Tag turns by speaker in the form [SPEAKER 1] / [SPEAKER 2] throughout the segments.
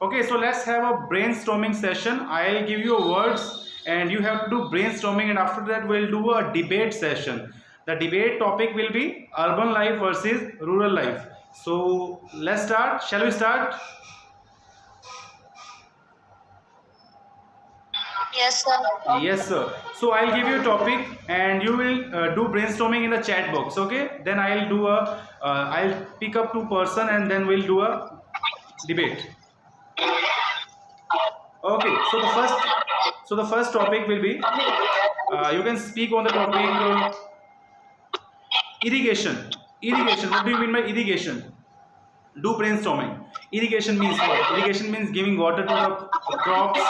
[SPEAKER 1] Okay, so let's have a brainstorming session. I'll give you words and you have to do brainstorming, and after that we'll do a debate session. The debate topic will be urban life versus rural life. So let's start. Shall we start?
[SPEAKER 2] Yes, sir.
[SPEAKER 1] Yes, sir. So I'll give you a topic and you will do brainstorming in the chat box. Okay, then I'll pick up two person and then we'll do a debate. Okay, so the first topic will be you can speak on the topic irrigation. Irrigation. What do you mean by irrigation? Do brainstorming. Irrigation means what? Irrigation means giving water to the crops.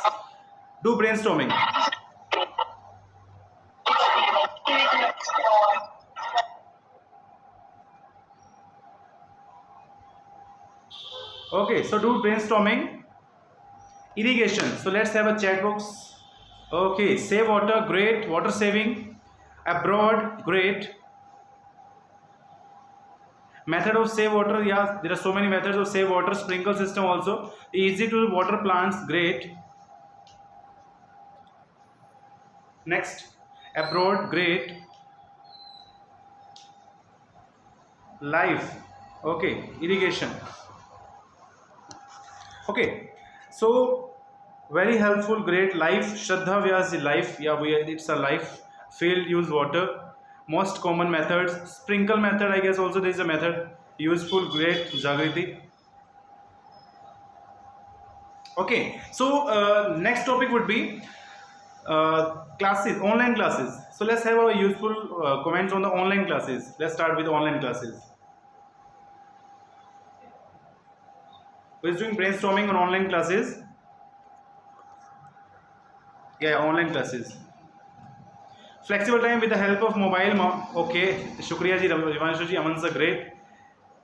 [SPEAKER 1] Do brainstorming. Okay, so do brainstorming. Irrigation. So let's have a chat box. Okay, save water, great. Water saving. Abroad, great. Method of save water, yeah, there are so many methods of save water. Sprinkle system also. Easy to water plants, great. Next, abroad, great. Life, okay. Irrigation, okay. So very helpful, great. Life, Shraddha Vyas life, yeah, it's a life. Field use water. Most common methods. Sprinkle method, I guess also there is a method. Useful, great. Jagriti. Okay, so next topic would be classes, online classes. So let's have our useful comments on the online classes. Let's start with online classes. Who is doing brainstorming on online classes? Yeah, online classes. Flexible time with the help of mobile. Okay, Shukriya ji, Rivanshu ji, Aman sir, great.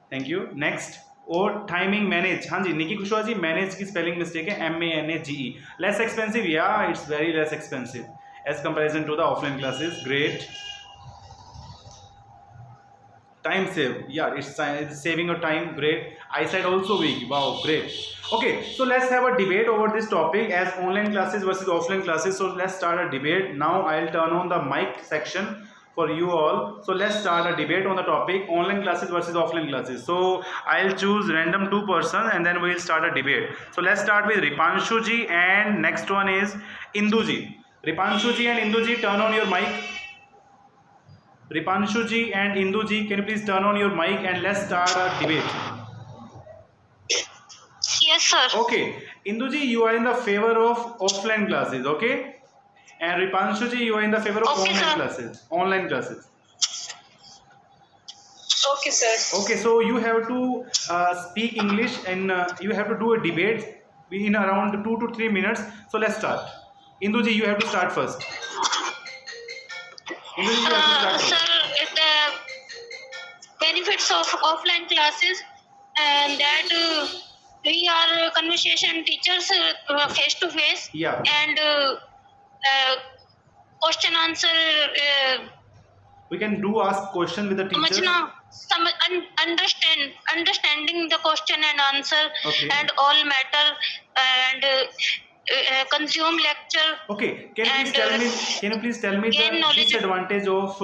[SPEAKER 1] Thank you. Next. और timing manage, हाँ जी Nikki Kushwaha ji, manage की spelling mistake है, MANAGE. Less expensive, या it's very less expensive as comparison to the offline classes, great. Time save, yeah, it's saving your time, great. Eyesight also weak, wow, great. Okay, so let's have a debate over this topic as online classes versus offline classes. So let's start a debate now. I'll turn on the mic section for you all. So let's start a debate on the topic online classes versus offline classes. So I'll choose random two person and then we'll start a debate. So let's start with Ripanshu ji and next one is Indu ji. Ripanshu ji and Indu ji, turn on your mic. Ripanshu ji and Indu ji, can you please turn on your mic and let's start a debate.
[SPEAKER 2] Yes, sir.
[SPEAKER 1] Okay, Indu ji, you are in the favor of offline classes, okay? And Ripanshu ji, you are in the favor of
[SPEAKER 2] Okay,
[SPEAKER 1] online
[SPEAKER 2] sir.
[SPEAKER 1] classes. Online classes.
[SPEAKER 2] Okay, sir.
[SPEAKER 1] Okay, so you have to speak English and you have to do a debate in around 2 to 3 minutes. So let's start. Indu ji, you have to start first. Indu ji, you have to start first.
[SPEAKER 2] Sir, benefits of offline classes and that we are conversation teachers face to face.
[SPEAKER 1] Yeah.
[SPEAKER 2] And question answer.
[SPEAKER 1] We can do ask question with the teacher.
[SPEAKER 2] Understanding the question and answer.
[SPEAKER 1] Okay.
[SPEAKER 2] And all matter and consume lecture.
[SPEAKER 1] Okay, can you please tell me
[SPEAKER 2] gain
[SPEAKER 1] the
[SPEAKER 2] knowledge.
[SPEAKER 1] disadvantage of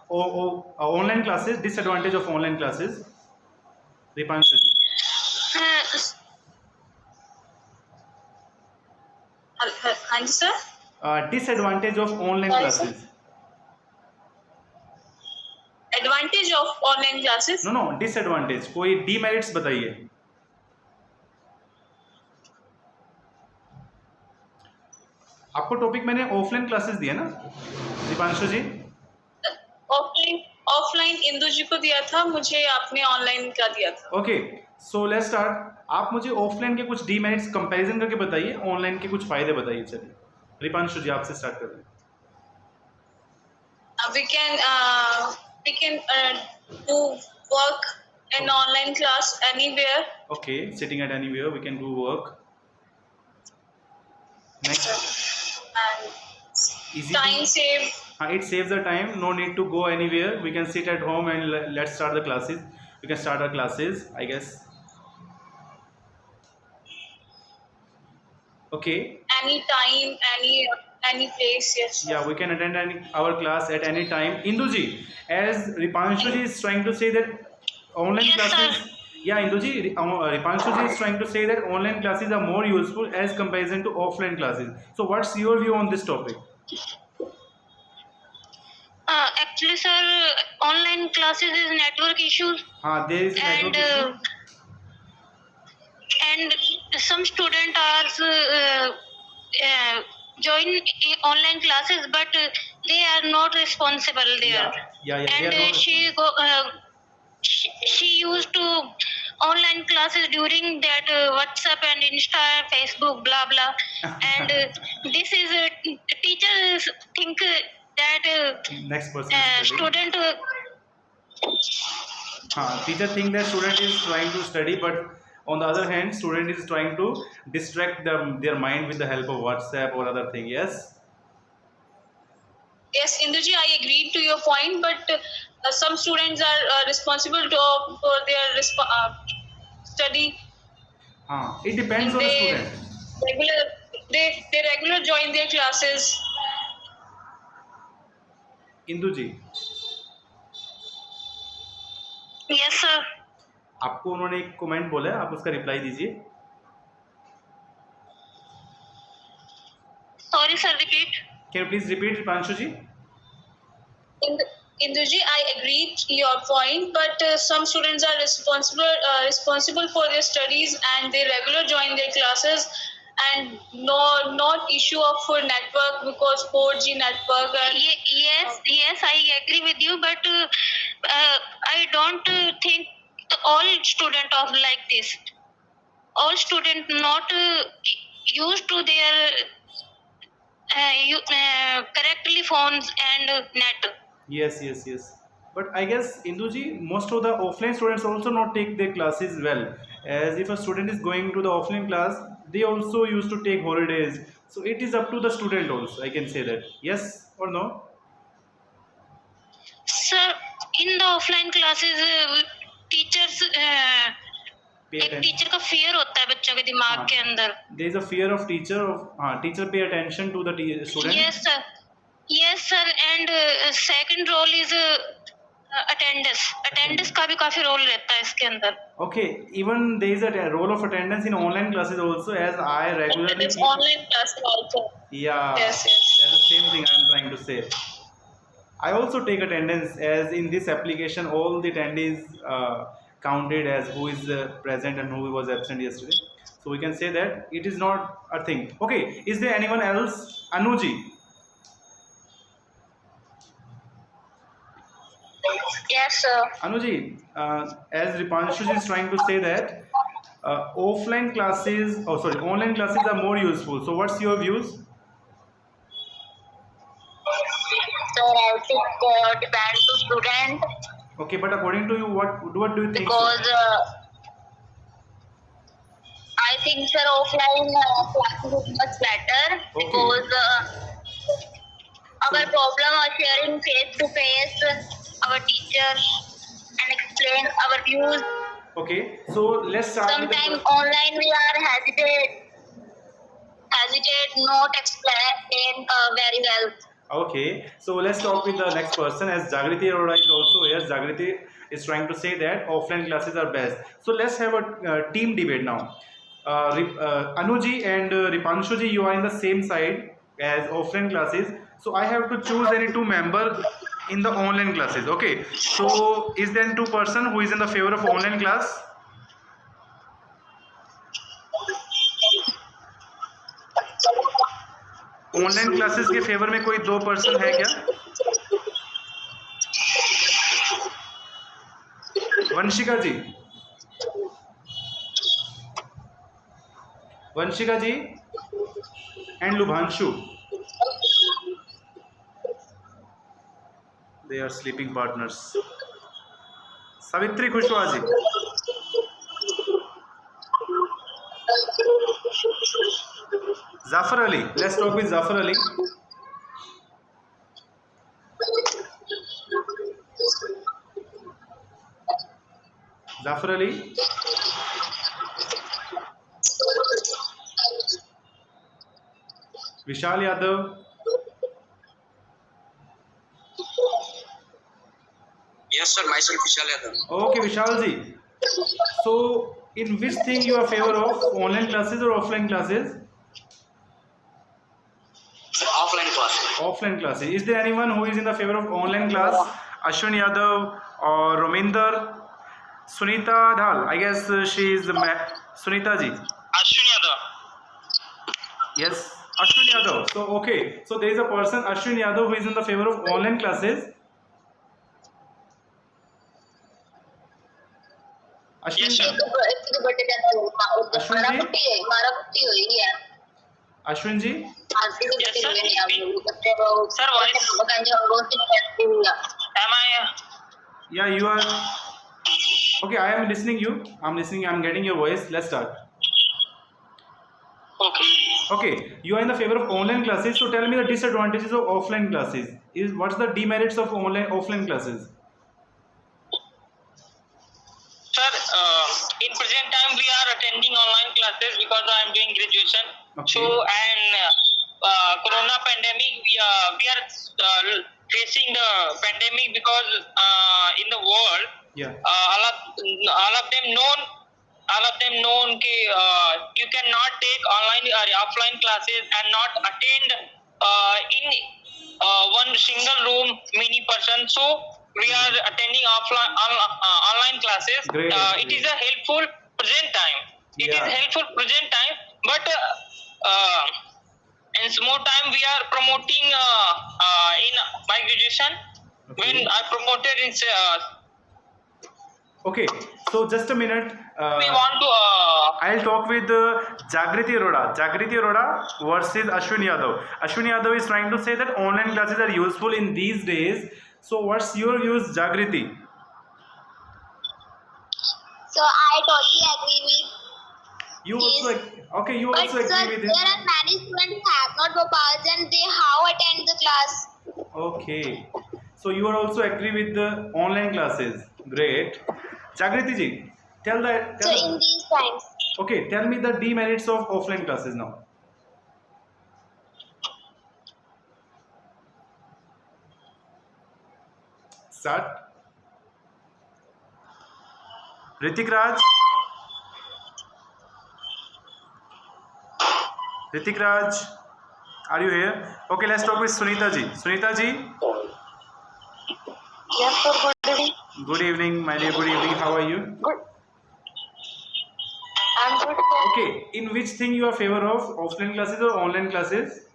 [SPEAKER 1] online classes, disadvantage of online classes? Ripanshu ji.
[SPEAKER 2] हाँ जी sir.
[SPEAKER 1] Disadvantage of online
[SPEAKER 2] Sorry,
[SPEAKER 1] classes.
[SPEAKER 2] Advantage of online classes.
[SPEAKER 1] No, disadvantage. कोई demerits बताइए. आपको topic मैंने offline classes दिया ना दीपांशु जी?
[SPEAKER 2] Offline Indu जी को दिया था, मुझे आपने ऑनलाइन का दिया था.
[SPEAKER 1] Okay, so let's start. आप मुझे ऑफलाइन के कुछ डीमेरिट्स कंपैरिजन करके बताइए, ऑनलाइन के कुछ फायदे बताइए. चलिए दीपांशु जी आपसे स्टार्ट करें.
[SPEAKER 2] We can do work in online class anywhere.
[SPEAKER 1] Okay, sitting at anywhere we can do work. Next.
[SPEAKER 2] Easy time save.
[SPEAKER 1] It saves the time. No need to go anywhere. We can sit at home and let's start the classes. We can start our classes, I guess. Okay.
[SPEAKER 2] Any time, any place. Yes, sir.
[SPEAKER 1] Yeah, we can attend our class at any time. Induji, as Ripanshuji is trying to say that online
[SPEAKER 2] Yes, sir.
[SPEAKER 1] classes, yeah, Induji, Ripanshuji is trying to say that online classes are more useful as comparison to offline classes. So, what's your view on this topic?
[SPEAKER 2] Actually, sir, online classes is network issues,
[SPEAKER 1] There is a
[SPEAKER 2] and
[SPEAKER 1] network issue.
[SPEAKER 2] and some student are join online classes, but they are not responsible there.
[SPEAKER 1] They
[SPEAKER 2] And
[SPEAKER 1] are not
[SPEAKER 2] she used to online classes during that WhatsApp and Insta, Facebook, blah blah. And this is teachers think that
[SPEAKER 1] next person is studying.
[SPEAKER 2] student
[SPEAKER 1] Teacher think that student is trying to study, but on the other hand, student is trying to distract their mind with the help of WhatsApp or other thing. Yes.
[SPEAKER 2] Yes, Induji, I agreed to your point, but some students are responsible for their study.
[SPEAKER 1] It depends on the
[SPEAKER 2] They
[SPEAKER 1] student.
[SPEAKER 2] regular they regular join their classes.
[SPEAKER 1] Indu ji,
[SPEAKER 2] Yes, sir.
[SPEAKER 1] आपको उन्होंने एक comment बोला है, आप उसका reply दीजिए.
[SPEAKER 2] Sorry, sir. Repeat.
[SPEAKER 1] Can you please repeat, Pranshu ji?
[SPEAKER 2] Induji, I agree to your point, but some students are responsible for their studies and they regular join their classes, and not issue of full network because 4G network. Yes, I agree with you, but I don't think all student are like this. All student not used to their correctly phones and net.
[SPEAKER 1] Yes. But I guess, Induji, most of the offline students also not take their classes well. As if a student is going to the offline class, they also used to take holidays. So it is up to the student also. I can say that. Yes or no? Sir, in the offline classes, teachers एक teacher का fear होता है बच्चों के दिमाग के अंदर. There is a fear of teacher. Teacher pay attention to the student. Yes, sir. Yes, sir. And second role is attendance. Attendance का भी काफी role रहता है इसके अंदर. Okay, even there is a role of attendance in online classes also, as I regularly. It's online classes also. Yeah. Yes. That's the same thing I am trying to say. I also take attendance, as in this application all the attendees counted as who is present and who was absent yesterday. So we can say that it is not a thing. Okay, is there anyone else? Anuji. Yes, sir. Anuji, as Ripanshu is trying to say that online classes are more useful. So what's your views? So I think depends to student. Okay, but according to you, what do you think? Because I think sir offline classes is much better. Okay. Because our problem are sharing face to face our teacher and explain our views. Okay, so let's start. Sometimes online we are hesitate not explain very well. Okay, so let's talk with the next person, as Jagriti Arora is also here. Jagriti is trying to say that offline classes are best. So let's have a team debate now. Anuji and Ripanshuji, you are in the same side as offline classes. So I have to choose any two members in the online classes. Okay, so is there two person who is in the favor of online class? Online classes के favour में कोई दो person है क्या? Vanshika ji and Lubhanshu, they are sleeping partners. Savitri Khushwa ji. Zafar Ali, let's talk with Zafar Ali. Zafar Ali. Vishal Yadav.
[SPEAKER 3] Yes, sir. Myself, Vishal Yadav.
[SPEAKER 1] Okay, Vishal ji. So, in which thing you are favor of, online classes or offline classes?
[SPEAKER 3] Offline class.
[SPEAKER 1] Offline classes. Is there anyone who is in the favor of online class? Ashwin Yadav or Rominder? Sunita Dhal. I guess she is the Sunita ji.
[SPEAKER 3] Ashwin Yadav.
[SPEAKER 1] Yes, Ashwin Yadav. So okay, so there is a person Ashwin Yadav who is in the favor of online classes. Ashwin,
[SPEAKER 3] Yes, sir.
[SPEAKER 1] Ashwin ji.
[SPEAKER 3] Yes, sir. Sir, voice. Am I?
[SPEAKER 1] Yeah, you are. Okay, I am listening you. I'm listening. I'm getting your voice. Let's start.
[SPEAKER 3] Okay.
[SPEAKER 1] Okay, you are in the favor of online classes. So tell me the disadvantages of offline classes. Is what's the demerits of offline classes?
[SPEAKER 3] Sir, in present time we are attending online classes because I am doing graduation.
[SPEAKER 1] Okay.
[SPEAKER 3] So and Corona pandemic, we are facing the pandemic because in the world,
[SPEAKER 1] Yeah.
[SPEAKER 3] all of them known कि you cannot take online or offline classes and not attend in one single room many person. So we are attending online classes.
[SPEAKER 1] Great,
[SPEAKER 3] It
[SPEAKER 1] great.
[SPEAKER 3] is a helpful present time. It
[SPEAKER 1] Yeah.
[SPEAKER 3] is helpful present time, but in more time we are promoting in my graduation.
[SPEAKER 1] Okay.
[SPEAKER 3] When I promoted in
[SPEAKER 1] Okay, so just a minute.
[SPEAKER 3] we want to
[SPEAKER 1] I'll talk with Jagriti Arora. Jagriti Arora versus Ashwin Yadav. Ashwin Yadav is trying to say that online classes are useful in these days. So what's your views, Jagriti?
[SPEAKER 4] So I totally agree with.
[SPEAKER 1] You also okay? You
[SPEAKER 4] But
[SPEAKER 1] also
[SPEAKER 4] sir,
[SPEAKER 1] agree with
[SPEAKER 4] there
[SPEAKER 1] it?
[SPEAKER 4] are many students who have not mobiles and they how attend the class.
[SPEAKER 1] Okay, so you are also agree with the online classes. Great, Jagriti ji, tell that.
[SPEAKER 4] So in these times,
[SPEAKER 1] Okay, tell me the demerits of offline classes now. Start. Ritik Raj. Ritik Raj, are you here? Okay, let's talk with Sunita ji. Sunita ji,
[SPEAKER 4] yes sir, good evening.
[SPEAKER 1] good evening, my dear. Good evening. How are you?
[SPEAKER 4] Good. I'm good sir.
[SPEAKER 1] Okay, in which thing you are favor of, offline classes or online classes?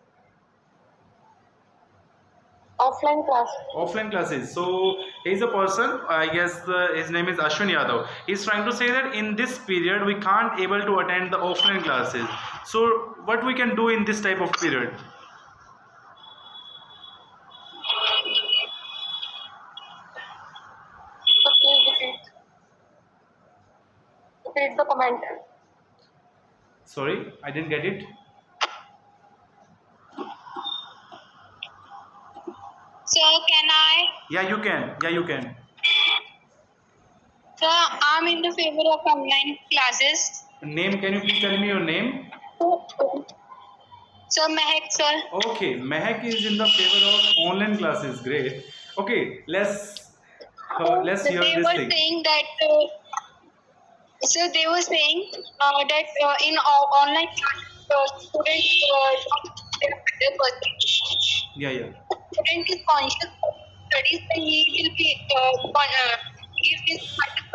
[SPEAKER 4] Offline class.
[SPEAKER 1] Offline classes. So he's a person, I guess his name is Ashwin Yadav. He's trying to say that in this period we can't able to attend the offline classes. So what we can do in this type of period?
[SPEAKER 4] So please repeat the comment.
[SPEAKER 1] Sorry, I didn't get it.
[SPEAKER 2] So can I?
[SPEAKER 1] Yeah, you can. Yeah, you can.
[SPEAKER 2] So I'm in the favor of online classes.
[SPEAKER 1] Name, can you please tell me your name?
[SPEAKER 2] So Mehak sir.
[SPEAKER 1] Okay, Mehak is in the favor of online classes. Great. Okay, let's
[SPEAKER 2] So
[SPEAKER 1] hear
[SPEAKER 2] they
[SPEAKER 1] this
[SPEAKER 2] were
[SPEAKER 1] thing.
[SPEAKER 2] saying that. So they were saying that in online classes, students don't percent.
[SPEAKER 1] Yeah, yeah.
[SPEAKER 2] Student is conscious of studies, then he will be give his 100%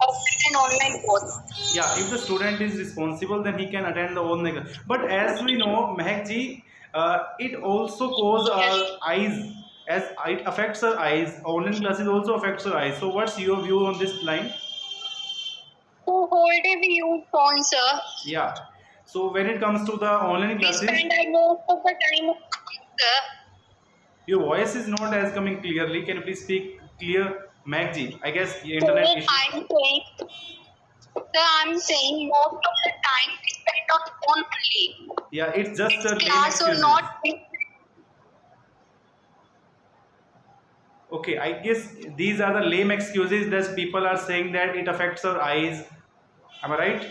[SPEAKER 2] of an online course.
[SPEAKER 1] Yeah, if the student is responsible, then he can attend the online class. But as we know, Mehak ji, it also causes our eyes, as it affects our eyes. Online classes also affects our eyes. So, what's your view on this line?
[SPEAKER 2] Who whole day we use phone, sir.
[SPEAKER 1] Yeah. So, when it comes to the online
[SPEAKER 2] We
[SPEAKER 1] classes,
[SPEAKER 2] spend most of the time, sir.
[SPEAKER 1] your voice is not as coming clearly. Can you please speak clear, Mehak ji? I guess the
[SPEAKER 2] So
[SPEAKER 1] internet issue.
[SPEAKER 2] I'm saying most of the time we spend on phone only.
[SPEAKER 1] Yeah, it's just a lame
[SPEAKER 2] Class or
[SPEAKER 1] excuses.
[SPEAKER 2] not.
[SPEAKER 1] Okay, I guess these are the lame excuses that people are saying that it affects our eyes. Am I right?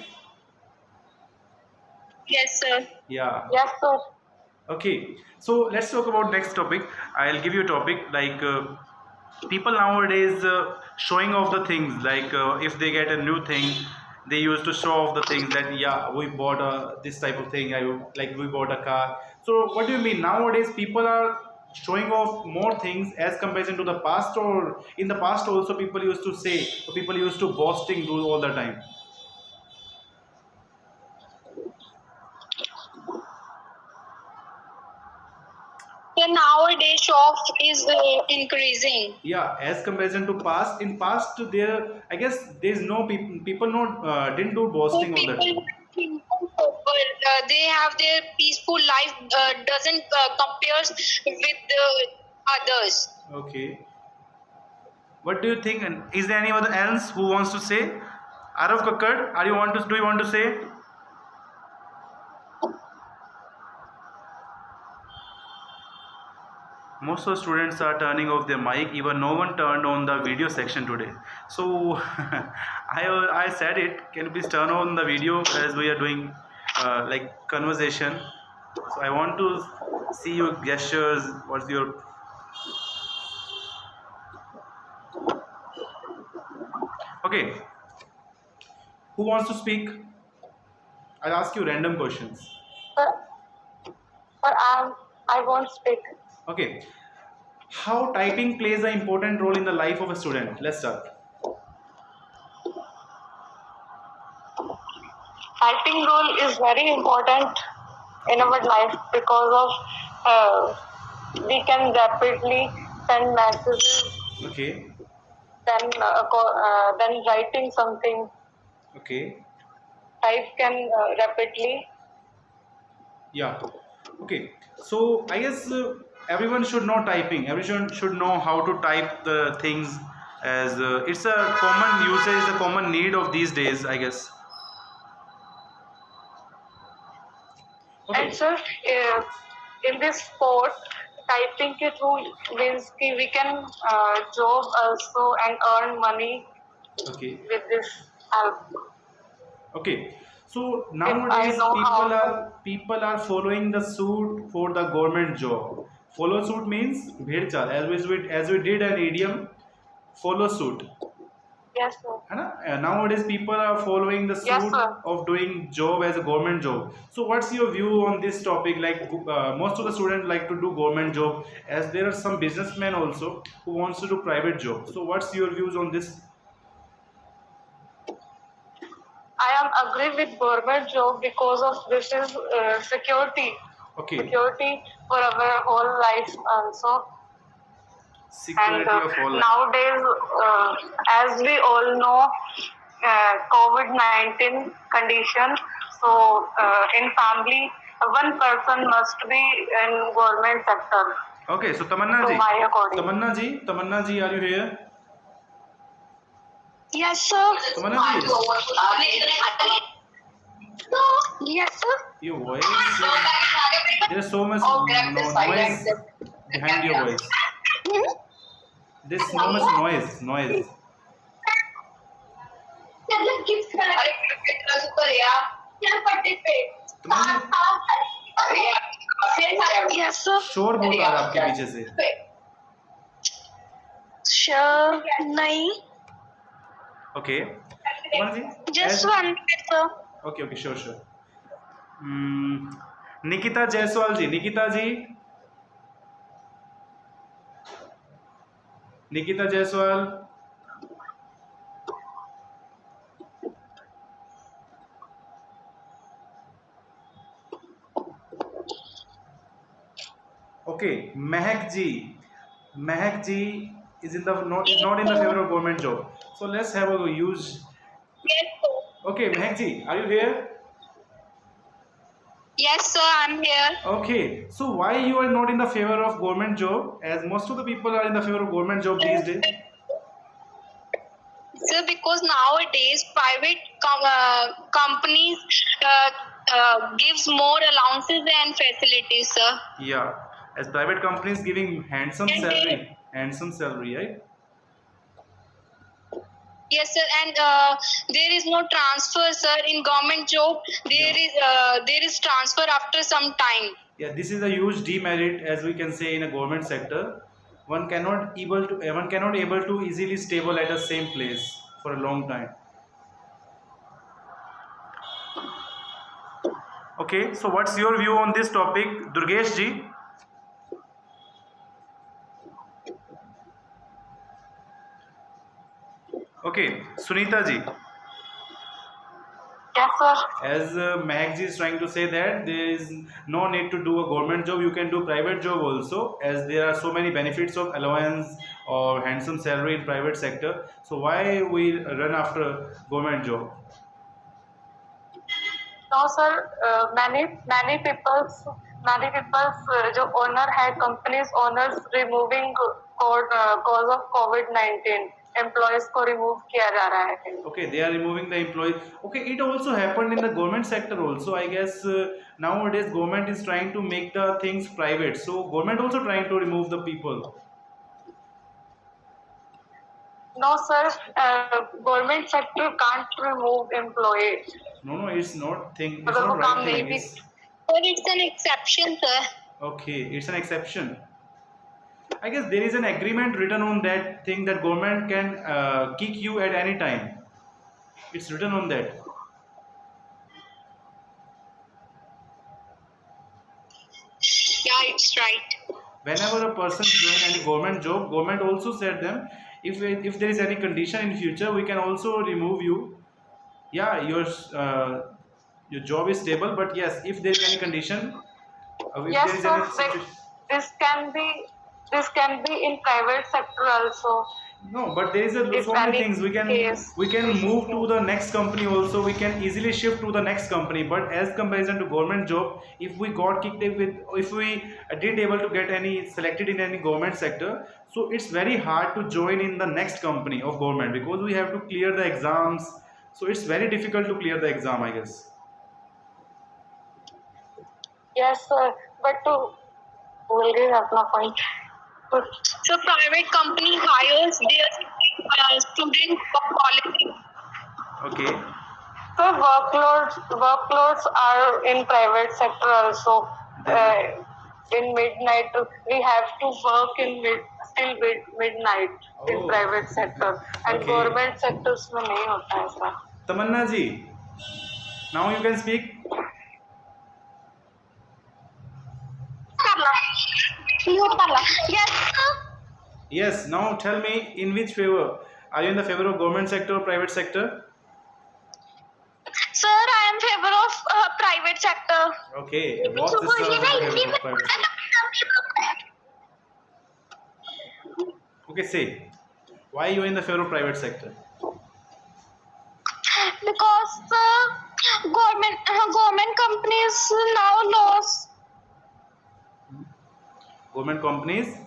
[SPEAKER 2] Yes, sir.
[SPEAKER 1] Yeah.
[SPEAKER 4] Yes sir.
[SPEAKER 1] Okay, so let's talk about next topic. I'll give you a topic like people nowadays showing off the things like if they get a new thing, they used to show off the things that yeah we bought this type of thing. Like we bought a car. So what do you mean nowadays people are showing off more things as comparison to the past, or in the past also people used to say, people used to boasting do all the time.
[SPEAKER 2] So nowadays shop is increasing.
[SPEAKER 1] Yeah, as comparison to past, in past there I guess there's no people not didn't do
[SPEAKER 2] So
[SPEAKER 1] boasting all the
[SPEAKER 2] people
[SPEAKER 1] time.
[SPEAKER 2] they have their peaceful life doesn't compares with the others.
[SPEAKER 1] Okay, what do you think, and is there anyone else who wants to say? Arav Kakkad, are you want to do you want to say? Most of the students are turning off their mic, even no one turned on the video section today. So I said it, can you please turn on the video as we are doing like conversation. So I want to see your gestures, what's your... Okay, who wants to speak? I'll ask you random questions.
[SPEAKER 2] I won't speak.
[SPEAKER 1] Okay, how typing plays an important role in the life of a student? Let's start.
[SPEAKER 2] Typing role is very important in our life because of we can rapidly send messages,
[SPEAKER 1] Okay,
[SPEAKER 2] then writing something.
[SPEAKER 1] okay,
[SPEAKER 2] Type can rapidly.
[SPEAKER 1] yeah. Okay, so I guess everyone should know typing. Everyone should know how to type the things, as it's a common usage, it's a common need of these days, I guess.
[SPEAKER 2] And
[SPEAKER 1] Okay,
[SPEAKER 2] sir, in this sport, typing के through means कि we can job also and earn money
[SPEAKER 1] okay,
[SPEAKER 2] with this help.
[SPEAKER 1] okay. So
[SPEAKER 2] If I
[SPEAKER 1] nowadays
[SPEAKER 2] know how
[SPEAKER 1] people are following the suit for the government job. Follow suit means bhed chal. As we did an idiom, follow suit.
[SPEAKER 2] yes sir.
[SPEAKER 1] है ना? Nowadays people are following the
[SPEAKER 2] Yes
[SPEAKER 1] suit
[SPEAKER 2] sir.
[SPEAKER 1] of doing job as a government job. So what's your view on this topic? Like most of the students like to do government job, as there are some businessmen also who wants to do private job. So what's your views on this?
[SPEAKER 2] I am agree with government job because of this is security
[SPEAKER 1] Okay,
[SPEAKER 2] for our whole life also. And
[SPEAKER 1] security of all life.
[SPEAKER 2] nowadays, as we all know, COVID-19 condition. So in family, one person must be in government sector.
[SPEAKER 1] Okay, so Tamanna
[SPEAKER 2] To
[SPEAKER 1] ji,
[SPEAKER 2] my according.
[SPEAKER 1] Tamanna ji, are you here?
[SPEAKER 2] Yes, sir.
[SPEAKER 1] Tamanna ji,
[SPEAKER 2] Yes, sir.
[SPEAKER 1] your voice, there's so much noise behind your voice. There's so much noise.
[SPEAKER 2] Yes, sir.
[SPEAKER 1] शोर बहुत आ रहा है आपके पीछे से.
[SPEAKER 2] Sure. नहीं.
[SPEAKER 1] Okay, Tamanna ji,
[SPEAKER 2] Just
[SPEAKER 1] as-
[SPEAKER 2] one minute, sir.
[SPEAKER 1] okay, sure. Nikita Jaiswal ji, Nikita Jaiswal. Okay, Mehak ji is in the is not in the favor of government job. So let's have a use.
[SPEAKER 2] Yes, sir.
[SPEAKER 1] Okay, Mehak ji, are you here?
[SPEAKER 2] Yes, sir. I'm here.
[SPEAKER 1] Okay, so why you are not in the favor of government job, as most of the people are in the favor of government job these days?
[SPEAKER 2] Sir, because nowadays private companies gives more allowances and facilities, sir.
[SPEAKER 1] Yeah, as private companies giving handsome
[SPEAKER 2] And
[SPEAKER 1] salary, right?
[SPEAKER 2] Yes, sir, and there is no transfer, sir. In government job, there is transfer after some time.
[SPEAKER 1] Yeah, this is a huge demerit, as we can say, in a government sector. One cannot able to easily stable at the same place for a long time. Okay, so what's your view on this topic, Durgesh ji? Okay, Sunita ji.
[SPEAKER 3] Yes, sir.
[SPEAKER 1] As Mahak ji is trying to say that there is no need to do a government job, you can do private job also, as there are so many benefits of allowance or handsome salary in private sector. So why we run after government job?
[SPEAKER 3] No, sir. Many people जो owner है companies owners removing cause of COVID-19 employees को remove किया जा रहा है.
[SPEAKER 1] Okay, they are removing the employees. Okay, it also happened in the government sector also. I guess nowadays government is trying to make the things private. So government also trying to remove the people.
[SPEAKER 3] No, sir. Government sector can't remove employees.
[SPEAKER 1] No, it's not thing. It's
[SPEAKER 3] अगर वो
[SPEAKER 1] not
[SPEAKER 3] काम
[SPEAKER 1] right
[SPEAKER 3] नहीं
[SPEAKER 1] thing.
[SPEAKER 3] भी
[SPEAKER 1] It's,
[SPEAKER 2] But it's an exception, sir.
[SPEAKER 1] okay, it's an exception. I guess there is an agreement written on that thing that government can kick you at any time. It's written on that.
[SPEAKER 2] Yeah, it's right.
[SPEAKER 1] Whenever a person join any government job, government also said them, if there is any condition in future, we can also remove you. Yeah, your job is stable, but yes, if there is any condition, if
[SPEAKER 3] Yes,
[SPEAKER 1] there is
[SPEAKER 3] sir.
[SPEAKER 1] any situation.
[SPEAKER 3] This can be in private sector also.
[SPEAKER 1] No, but there is a
[SPEAKER 3] If
[SPEAKER 1] so many
[SPEAKER 3] any
[SPEAKER 1] things
[SPEAKER 3] case.
[SPEAKER 1] we can move to the next company also. We can easily shift to the next company. But as comparison to government job, if we got kicked in with, if we didn't able to get any selected in any government sector, so it's very hard to join in the next company of government because we have to clear the exams. So it's very difficult to clear the exam, I guess.
[SPEAKER 3] Yes, sir. But to भूल गई अपना point.
[SPEAKER 2] So private company hires their students for quality.
[SPEAKER 1] Okay.
[SPEAKER 3] So workloads are in private sector also. In midnight we have to work till midnight in
[SPEAKER 1] Oh.
[SPEAKER 3] private sector and
[SPEAKER 1] Okay.
[SPEAKER 3] government sectors में नहीं होता है ऐसा.
[SPEAKER 1] Tamanna ji, now you can speak.
[SPEAKER 4] Yes, sir.
[SPEAKER 1] Yes, now tell me in which favor. Are you in the favor of government sector or private sector?
[SPEAKER 4] Sir, I am favor of private sector.
[SPEAKER 1] Okay, what is the favor of private sector? Okay, say. Why you are in the favor of private sector?
[SPEAKER 4] Because government companies now lost.
[SPEAKER 1] Government companies.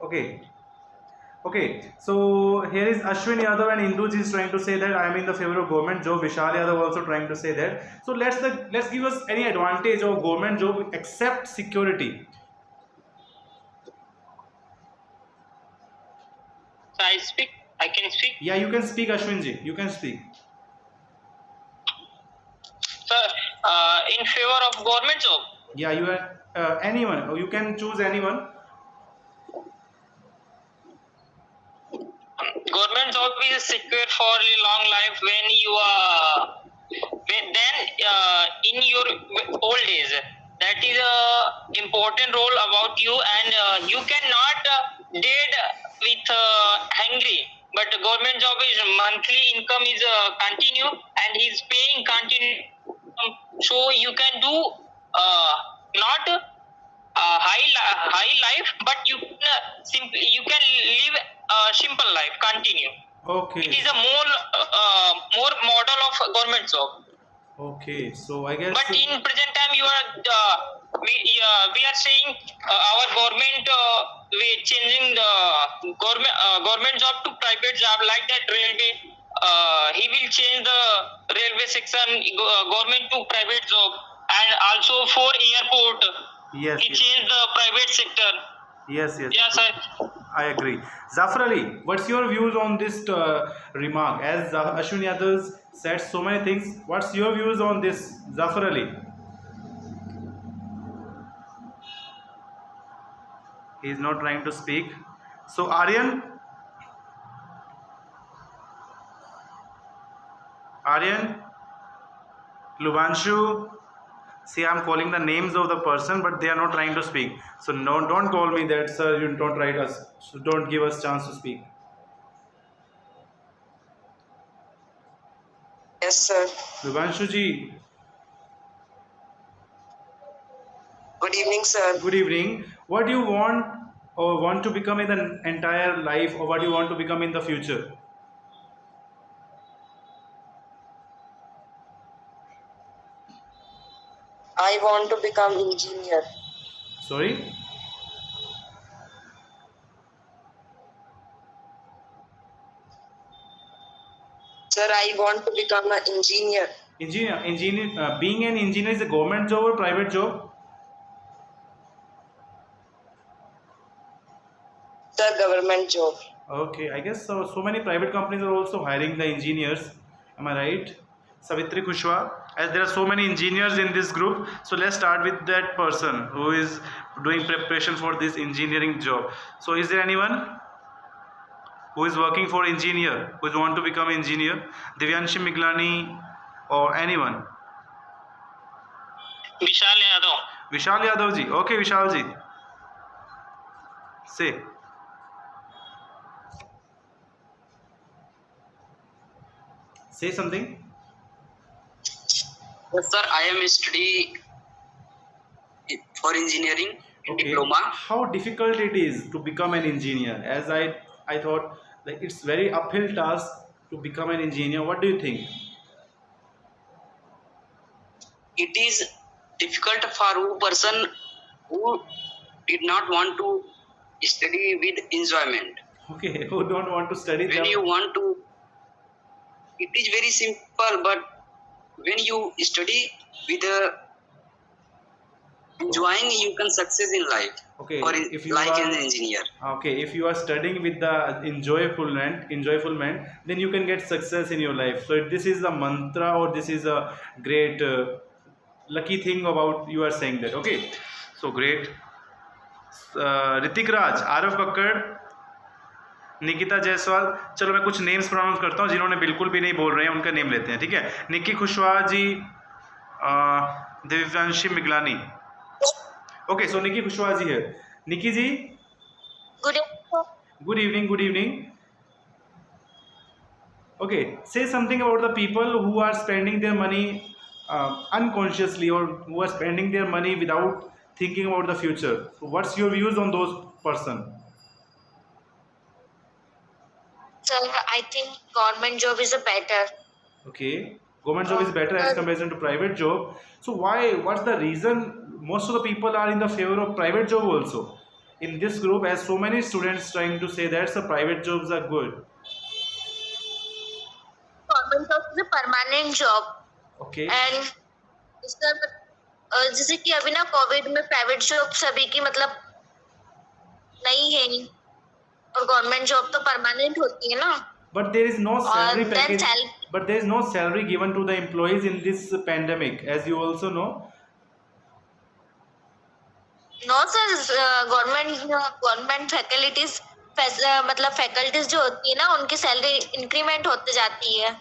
[SPEAKER 1] Okay. Okay, so here is Ashwin Yadav and Induj is trying to say that I am in the favor of government job. Vishal Yadav also trying to say that. So let's give us any advantage of government job except security.
[SPEAKER 3] So I can speak.
[SPEAKER 1] Yeah, you can speak, Ashwin ji. You can speak.
[SPEAKER 3] Sir, in favor of government job.
[SPEAKER 1] Yeah, you are anyone. You can choose anyone.
[SPEAKER 3] Government job is secure for a long life when you in your old age. That is a important role about you, and you cannot dead with hungry. But government job is monthly income is continue and he's paying continue. So you can do not high life, but you can live a simple life. Continue.
[SPEAKER 1] Okay.
[SPEAKER 3] It is a more model of government job.
[SPEAKER 1] Okay, so I guess.
[SPEAKER 3] But in present time, you are we are saying our government we changing the government job to private job like that railway. He will change the railway section government to private job, and also for airport
[SPEAKER 1] Yes.
[SPEAKER 3] he changed the private sector.
[SPEAKER 1] Yes, yes.
[SPEAKER 3] Yeah, sir.
[SPEAKER 1] I agree. Zafar Ali, what's your views on this remark? As Ashwin Yadav said so many things, what's your views on this, Zafar Ali? He is not trying to speak. So Aryan, Lubanshu. See, I'm calling the names of the person, but they are not trying to speak. So no, don't call me that, sir. You don't write us. So don't give us chance to speak.
[SPEAKER 5] Yes, sir.
[SPEAKER 1] Lubanshu ji,
[SPEAKER 5] Good evening, sir.
[SPEAKER 1] good evening. What do you want or want to become in the entire life, or what do you want to become in the future?
[SPEAKER 5] I want to become engineer.
[SPEAKER 1] Sorry?
[SPEAKER 5] Sir, I want to become an engineer.
[SPEAKER 1] Being an engineer is a government job or private job?
[SPEAKER 5] The government job.
[SPEAKER 1] Okay, I guess so many private companies are also hiring the engineers. Am I right? Savitri Kushwa, as there are so many engineers in this group, so let's start with that person who is doing preparation for this engineering job. So is there anyone who is working for engineer, who want to become engineer? Divyanshi Miglani or anyone?
[SPEAKER 3] Vishal Yadav.
[SPEAKER 1] Vishal Yadav ji. Okay, Vishal ji. Say. Say something.
[SPEAKER 6] Yes, sir. I am study for engineering in
[SPEAKER 1] Okay.
[SPEAKER 6] diploma.
[SPEAKER 1] How difficult it is to become an engineer? As I thought like it's very uphill task to become an engineer. What do you think?
[SPEAKER 6] It is difficult for a person who did not want to study with enjoyment.
[SPEAKER 1] Okay, who don't want to study
[SPEAKER 6] When you want to, it is very simple. But when you study with enjoying, you can success in life.
[SPEAKER 1] Okay,
[SPEAKER 6] Or
[SPEAKER 1] if you
[SPEAKER 6] like
[SPEAKER 1] are
[SPEAKER 6] an engineer.
[SPEAKER 1] okay, if you are studying with the enjoyfulment, then you can get success in your life. So this is the mantra, or this is a great lucky thing about you are saying that. Okay, so great. Hrithik राज, आरव कक्कड़, निकिता जायसवाल. चलो मैं कुछ names pronounce करता हूँ जिन्होंने बिल्कुल भी नहीं बोल रहे हैं, उनका नेम लेते हैं. ठीक है, निक्की कुशवाहा जी, दिव्यांशी मिगलानी. ओके, सो निक्की कुशवाहा जी है. निक्की जी,
[SPEAKER 4] Good evening.
[SPEAKER 1] Good evening. Good evening. Okay, say something about the people who are spending their money unconsciously, or who are spending their money without thinking about the future. So what's your views on those person?
[SPEAKER 4] Sir, I think government job is a better.
[SPEAKER 1] Okay, government job is better as comparison to private job. So why? What's the reason? Most of the people are in the favor of private job also. In this group, as so many students trying to say that the private jobs are good.
[SPEAKER 4] Government job is a permanent job.
[SPEAKER 1] Okay.
[SPEAKER 4] And इसका जैसे कि अभी ना Covid में private job सभी की मतलब नहीं है, और गवर्नमेंट जॉब तो परमानेंट होती है ना.
[SPEAKER 1] But there is no salary
[SPEAKER 4] then
[SPEAKER 1] package. But there is no salary given to the employees in this pandemic, as you also know.
[SPEAKER 4] No sir, government faculties मतलब फैकल्टीज जो होती है ना, उनकी सैलरी इंक्रीमेंट होते जाती है.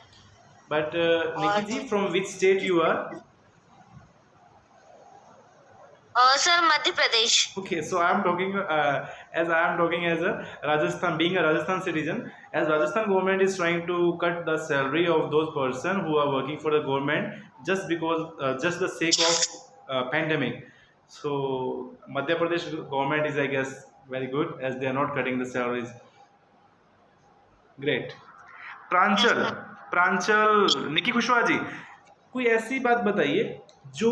[SPEAKER 1] But Nikki ji, from which state you are?
[SPEAKER 4] Sir Madhya Pradesh.
[SPEAKER 1] Okay, so I am talking as a Rajasthan, being a Rajasthan citizen, as Rajasthan government is trying to cut the salary of those person who are working for the government just because just the sake of pandemic. So Madhya Pradesh government is, I guess, very good as they are not cutting the salaries. Great. प्रांचल, निकी कुशवाहा जी, कोई ऐसी बात बताइए जो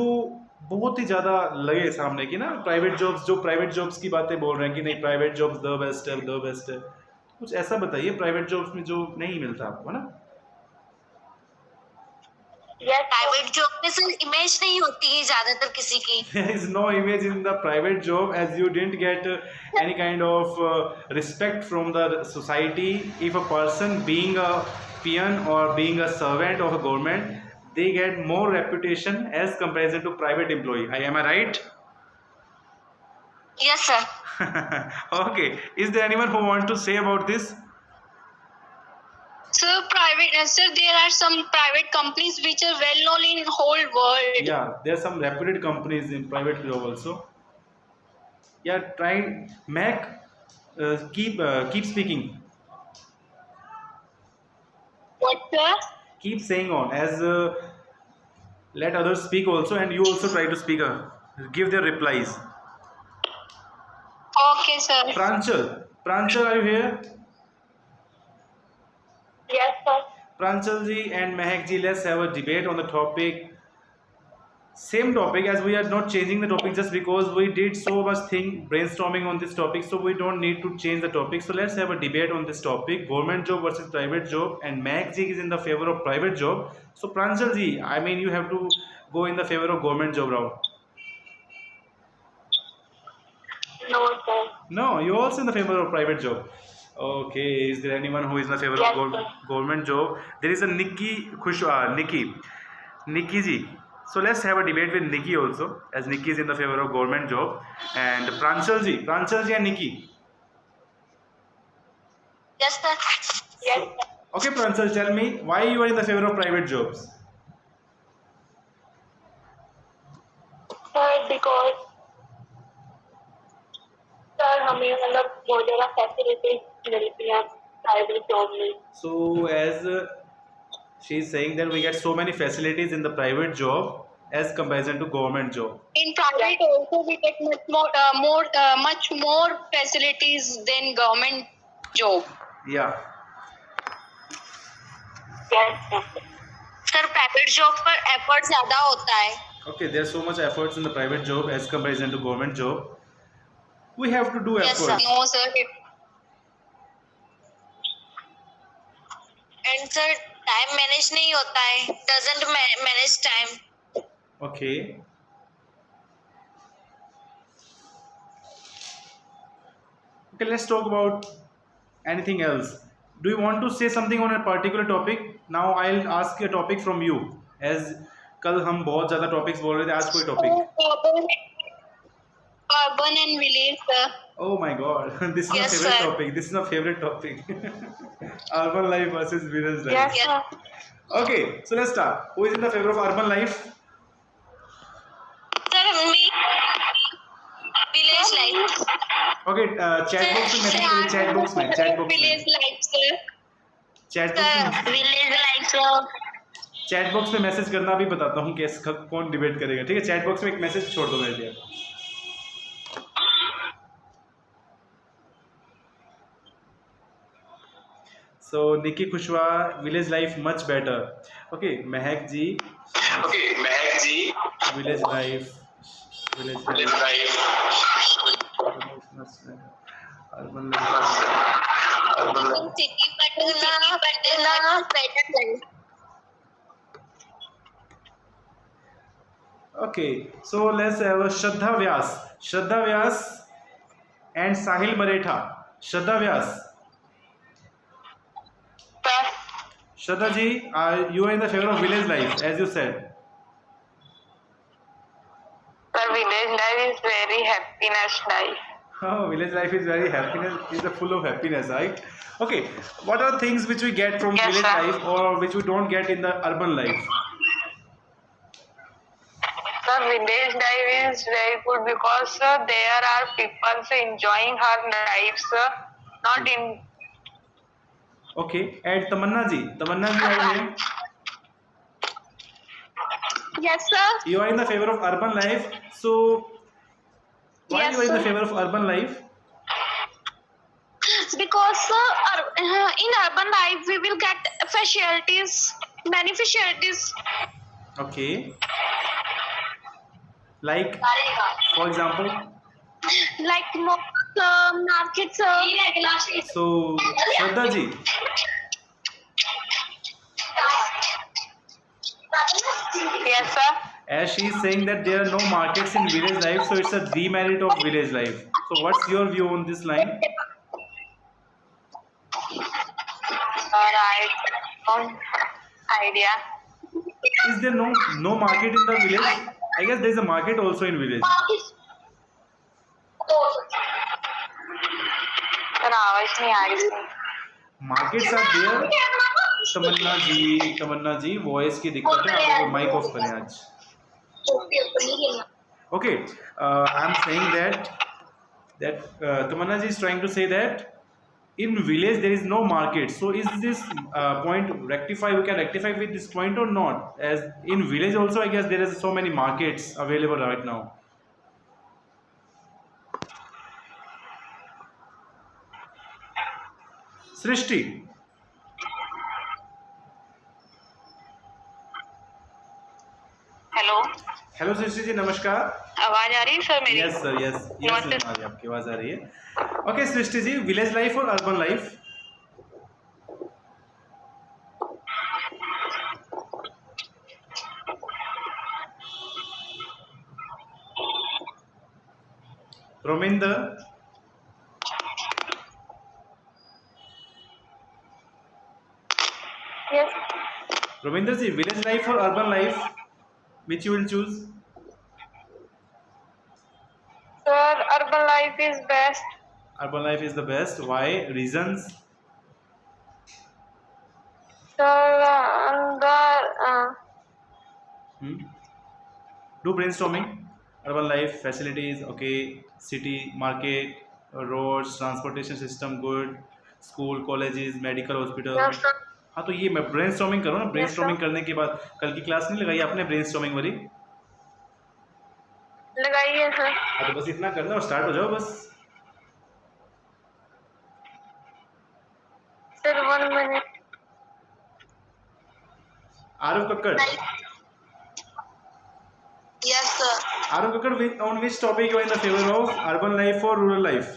[SPEAKER 1] बहुत ही ज़्यादा लगे सामने की ना, प्राइवेट जॉब्स की बातें बोल रहे हैं कि नहीं प्राइवेट जॉब्स द बेस्ट है. कुछ ऐसा बताइए प्राइवेट जॉब्स में जो नहीं मिलता आपको ना.
[SPEAKER 4] प्राइवेट जॉब में सर इमेज नहीं होती है ज्यादातर किसी की.
[SPEAKER 1] There is no image in the private job, as you didn't get any kind of respect from the society. If a person being a peon or being a servant of a government, they get more reputation as comparison to private employee. Am I right?
[SPEAKER 4] Yes sir.
[SPEAKER 1] Okay, is there anyone who want to say about this?
[SPEAKER 2] Sir, there are some private companies which are well known in whole world.
[SPEAKER 1] Yeah, there are some reputed companies in private job also. Yeah, try Mac. Keep speaking.
[SPEAKER 2] What, sir?
[SPEAKER 1] Keep saying on as let others speak also, and you also try to speak. Give their replies.
[SPEAKER 2] Okay, sir.
[SPEAKER 1] Pranchal, are you here?
[SPEAKER 2] Yes, sir.
[SPEAKER 1] Pranchal ji and Mehak ji, let's have a debate on the topic. Same topic, as we are not changing the topic just because we did so much brainstorming on this topic, so we don't need to change the topic. So let's have a debate on this topic: government job versus private job. And Mehak ji is in the favor of private job. So Pranchal ji, I mean, you have to go in the favor of government job route.
[SPEAKER 2] No, sir.
[SPEAKER 1] No, you're also in the favor of private job. Okay, is there anyone who is in the favor
[SPEAKER 2] Yes,
[SPEAKER 1] of government job? There is a Nikki ji. So let's have a debate with Nikki also, as Nikki is in the favor of government job. And Pranchal ji and Nikki.
[SPEAKER 4] Yes sir.
[SPEAKER 2] Yes, sir.
[SPEAKER 1] Okay, Pranchal, tell me why you are in the favor of private jobs.
[SPEAKER 2] Sir, because sir हमें मतलब बहुत ज़्यादा facilities मिलती हैं private job में.
[SPEAKER 1] So as she is saying that we get so many facilities in the private job as comparison to government job.
[SPEAKER 2] In private also we get much more facilities than government job.
[SPEAKER 1] Yeah.
[SPEAKER 2] Yes, sir.
[SPEAKER 4] Sir private job पर effort ज्यादा होता है.
[SPEAKER 1] Okay, there's so much efforts in the private job as comparison to government job. We have to do
[SPEAKER 4] Yes, sir.
[SPEAKER 1] efforts.
[SPEAKER 2] No, sir.
[SPEAKER 4] And sir time manage नहीं होता है. Doesn't manage time.
[SPEAKER 1] Okay. Okay, let's talk about anything else. Do you want to say something on a particular topic? Now I'll ask you a topic from you. As कल हम बहुत ज़्यादा topics बोल रहे थे, आज कोई topic.
[SPEAKER 2] Urban and village, sir.
[SPEAKER 1] Oh my God, this is
[SPEAKER 4] Yes,
[SPEAKER 1] my favorite
[SPEAKER 4] sir.
[SPEAKER 1] topic. This is my favorite topic. Urban life versus village life.
[SPEAKER 2] Yes, sir.
[SPEAKER 1] Okay, so let's start. Who is in the favor of urban life?
[SPEAKER 4] Sir me village life.
[SPEAKER 1] Okay, chat box में message करिए. Chat box में.
[SPEAKER 2] Village life, sir.
[SPEAKER 1] Chat box में.
[SPEAKER 4] Village life sir.
[SPEAKER 1] Chat box में message करना भी बताता हूँ कैसे कौन डिबेट करेगा. ठीक है, चैट बॉक्स में एक मैसेज छोड़ दो मेरे लिए. So Nikki Kushwaha, village life much better. Okay, Mehak ji. Village life. Urban life.
[SPEAKER 4] City but ना better life.
[SPEAKER 1] Okay, so let's have a Shraddha Vyas and Sahil Maretha. Shraddha Vyas. Shraddha ji, you are in the favor of village life, as you said.
[SPEAKER 5] Sir, village life is very happiness life.
[SPEAKER 1] Oh, village life is very happiness, is full of happiness, right? Okay, what are things which we get from
[SPEAKER 5] Yes,
[SPEAKER 1] village
[SPEAKER 5] sir.
[SPEAKER 1] life or which we don't get in the urban life?
[SPEAKER 5] Sir, village life is very good because there are people enjoying her lives, not in.
[SPEAKER 1] Okay, and Tamanna ji, are you here?
[SPEAKER 2] Yes, sir.
[SPEAKER 1] You are in the favor of urban life, so why
[SPEAKER 2] Yes,
[SPEAKER 1] you are in the
[SPEAKER 2] sir.
[SPEAKER 1] favor of urban life?
[SPEAKER 2] Because in urban life we will get facilities, many facilities.
[SPEAKER 1] Okay. Like, for example,
[SPEAKER 2] Like markets.
[SPEAKER 1] so Shraddha ji, as she is saying that there are no markets in village life, so it's a demerit of village life. So what's your view on this line?
[SPEAKER 5] I don't idea.
[SPEAKER 1] Is there no market in the village? I guess there's a market also in village.
[SPEAKER 5] Sir आवाज नहीं आ रही थी.
[SPEAKER 1] Markets are there. Tamanna ji voice की दिक्कत है, आप mic off करें आज. Okay, I'm saying that Tamanna ji is trying to say that in village there is no market. So is this point rectify? We can rectify with this point or not? As in village also, I guess there is so many markets available right now. Srishti.
[SPEAKER 5] Hello,
[SPEAKER 1] hello Srishti ji, नमस्कार.
[SPEAKER 5] आवाज आ रही है sir मेरी?
[SPEAKER 1] Yes sir, yes
[SPEAKER 5] नमस्ते.
[SPEAKER 1] आपकी आवाज आ रही है. Okay Srishti ji, village life और अर्बन लाइफ? रोमिंदर.
[SPEAKER 5] यस
[SPEAKER 1] रोमिंदर जी, विलेज लाइफ और urban life, which you will choose?
[SPEAKER 5] Sir, urban life is best.
[SPEAKER 1] Urban life is the best. Why? Reasons?
[SPEAKER 5] Sir अंदर
[SPEAKER 1] Do brainstorming. Urban life facilities, okay. City, market, roads, transportation system good. School, colleges, medical, hospital.
[SPEAKER 5] Yes sir.
[SPEAKER 1] हाँ, तो ये मैं brainstorming करो ना. Brainstorming करने के बाद कल की क्लास नहीं लगाई आपने ब्रेनस्टॉर्मिंग वाली?
[SPEAKER 5] लगाइए सर.
[SPEAKER 1] हाँ, तो बस इतना करना और स्टार्ट हो जाओ बस.
[SPEAKER 5] Sir 1 minute.
[SPEAKER 1] Aarav Kakkar.
[SPEAKER 4] Yes, sir.
[SPEAKER 1] Arun Kakkad, on which topic you are in the favor of, urban life or rural life?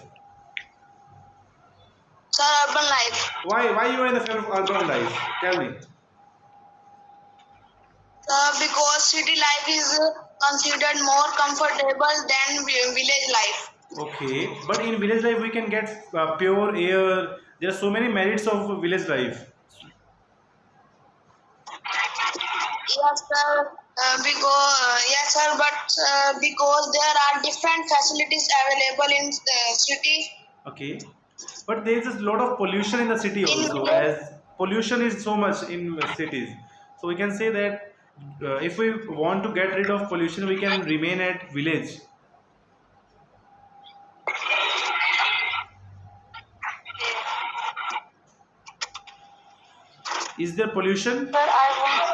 [SPEAKER 4] Sir, urban life.
[SPEAKER 1] Why you are in the favor of urban life? Tell me.
[SPEAKER 4] Sir, because city life is considered more comfortable than village life.
[SPEAKER 1] Okay, but in village life we can get pure air. There are so many merits of village life.
[SPEAKER 4] Yes, sir. Yes, sir. But because there are different facilities available in city.
[SPEAKER 1] Okay, but there is a lot of pollution in the city also, as pollution is so much in cities. So we can say that if we want to get rid of pollution, we can remain at village. Is there pollution?
[SPEAKER 5] Sir I want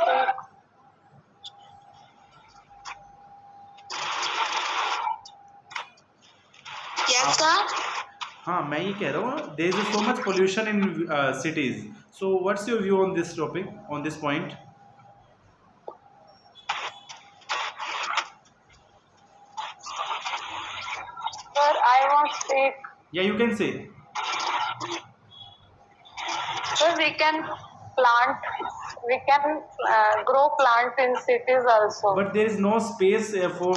[SPEAKER 4] Yes, sir.
[SPEAKER 1] हाँ, मैं ये कह रहा हूँ, there is so much pollution in cities. So what's your view on this topic, on this point?
[SPEAKER 5] Sir I want speak.
[SPEAKER 1] Yeah, you can say.
[SPEAKER 5] Sir, we can grow plants in cities also.
[SPEAKER 1] But there is no space for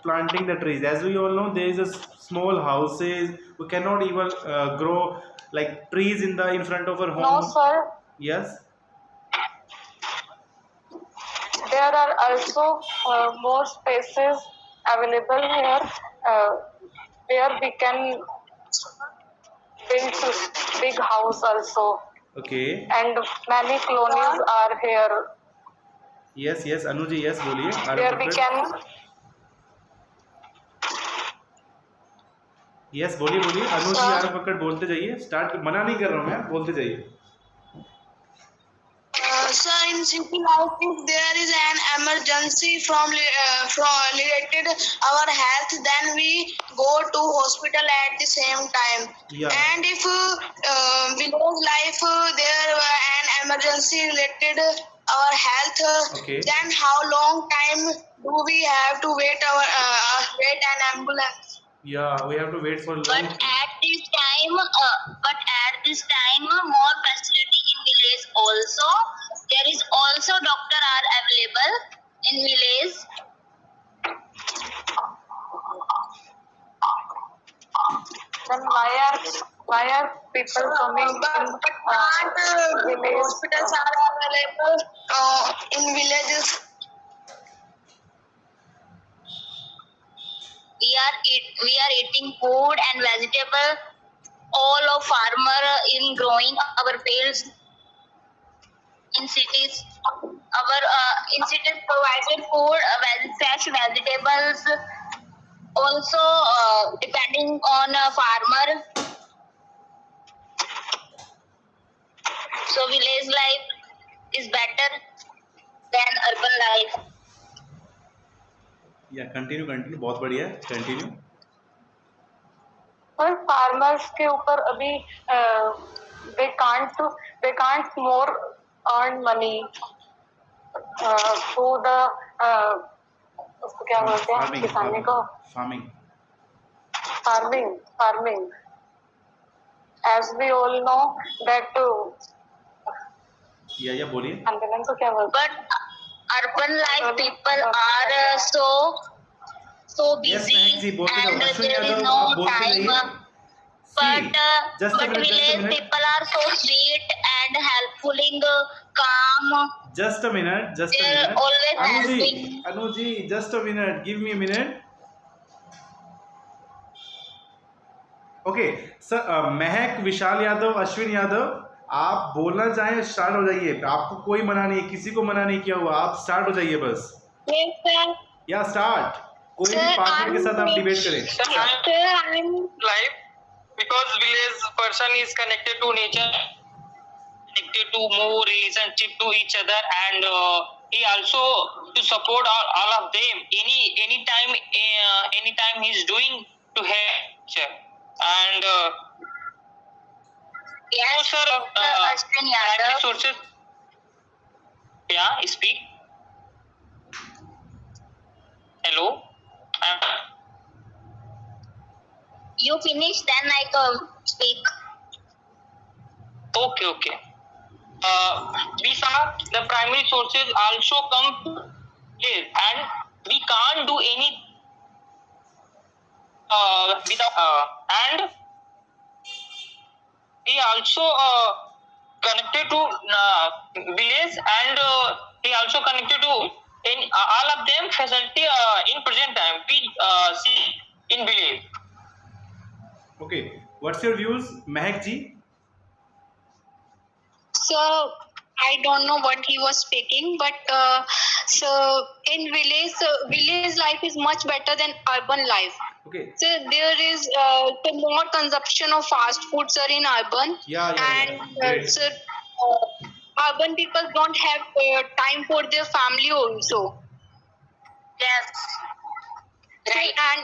[SPEAKER 1] planting the trees. As we all know, there is a small houses. We cannot even grow like trees in front of our home.
[SPEAKER 5] No, sir.
[SPEAKER 1] Yes.
[SPEAKER 5] There are also more spaces available here where we can build big house also.
[SPEAKER 1] Okay.
[SPEAKER 5] And many colonies are here
[SPEAKER 1] Yes. Anuji, yes, बोलिए.
[SPEAKER 5] where we can.
[SPEAKER 1] Yes, बोलिए. अनुजी, आरव कक्कड़ बोलते जाइए. Start, मना नहीं कर रहा हूँ मैं, बोलते जाइए.
[SPEAKER 4] Sir, in city life, if there is an emergency from related our health, then we go to hospital at the same time.
[SPEAKER 1] Yeah.
[SPEAKER 4] And if village life, there an emergency related our health,
[SPEAKER 1] Okay.
[SPEAKER 4] then how long time do we have to wait wait an ambulance?
[SPEAKER 1] Yeah, we have to wait for long.
[SPEAKER 7] But at this time, more facility in village also. There is also doctor are available in village.
[SPEAKER 5] Then why are people coming in village?
[SPEAKER 2] Hospitals are available in villages.
[SPEAKER 7] We are eating food and vegetable. All of farmer in growing our fields in cities. Our in cities provided food, fresh vegetables. Also depending on a farmer. So village life is better than urban life.
[SPEAKER 1] या continue बहुत बढ़िया है, continue.
[SPEAKER 5] पर farmers के ऊपर अभी they can't more earn money through the उसको क्या बोलते हैं किसानी को farming as we all know that
[SPEAKER 1] या बोलिए.
[SPEAKER 5] आंदोलन को क्या बोलते हैं?
[SPEAKER 7] But urban life people are so busy and there is no time. But village people are so sweet and helpful, calm.
[SPEAKER 1] Just a minute.
[SPEAKER 7] They're always helping.
[SPEAKER 1] Anuji, just a minute. Give me a minute. Okay, sir. महक, विशाल यादव, अश्विन यादव, आप बोलना चाहें start हो जाइए. आपको कोई मना नहीं, किसी को मना नहीं किया हुआ. आप स्टार्ट हो जाइए बस.
[SPEAKER 2] Yes, sir.
[SPEAKER 1] या स्टार्ट. कोई भी पार्टनर के साथ आप डिबेट करें.
[SPEAKER 2] Sir, I'm
[SPEAKER 3] life because village person is connected to nature, connected to more relationship to each other, and he also to support all of them anytime he's doing to help, and
[SPEAKER 7] Yes,
[SPEAKER 3] no sir,
[SPEAKER 7] Ashwin Yadav.
[SPEAKER 3] resources. Yeah, speak. Hello.
[SPEAKER 7] You finish, then I can speak.
[SPEAKER 3] Okay. We saw the primary sources also come here, and we can't do any without and he also connected to village, and he also connected to in all of them facility in present time we see in village.
[SPEAKER 1] Okay, what's your views, Mahak ji?
[SPEAKER 2] So I don't know what he was speaking, but so in village life is much better than urban life.
[SPEAKER 1] Okay.
[SPEAKER 2] So there is the more consumption of fast foods are in urban, and
[SPEAKER 1] Great.
[SPEAKER 2] so urban people don't have time for their family also.
[SPEAKER 7] Yes. Right.
[SPEAKER 2] And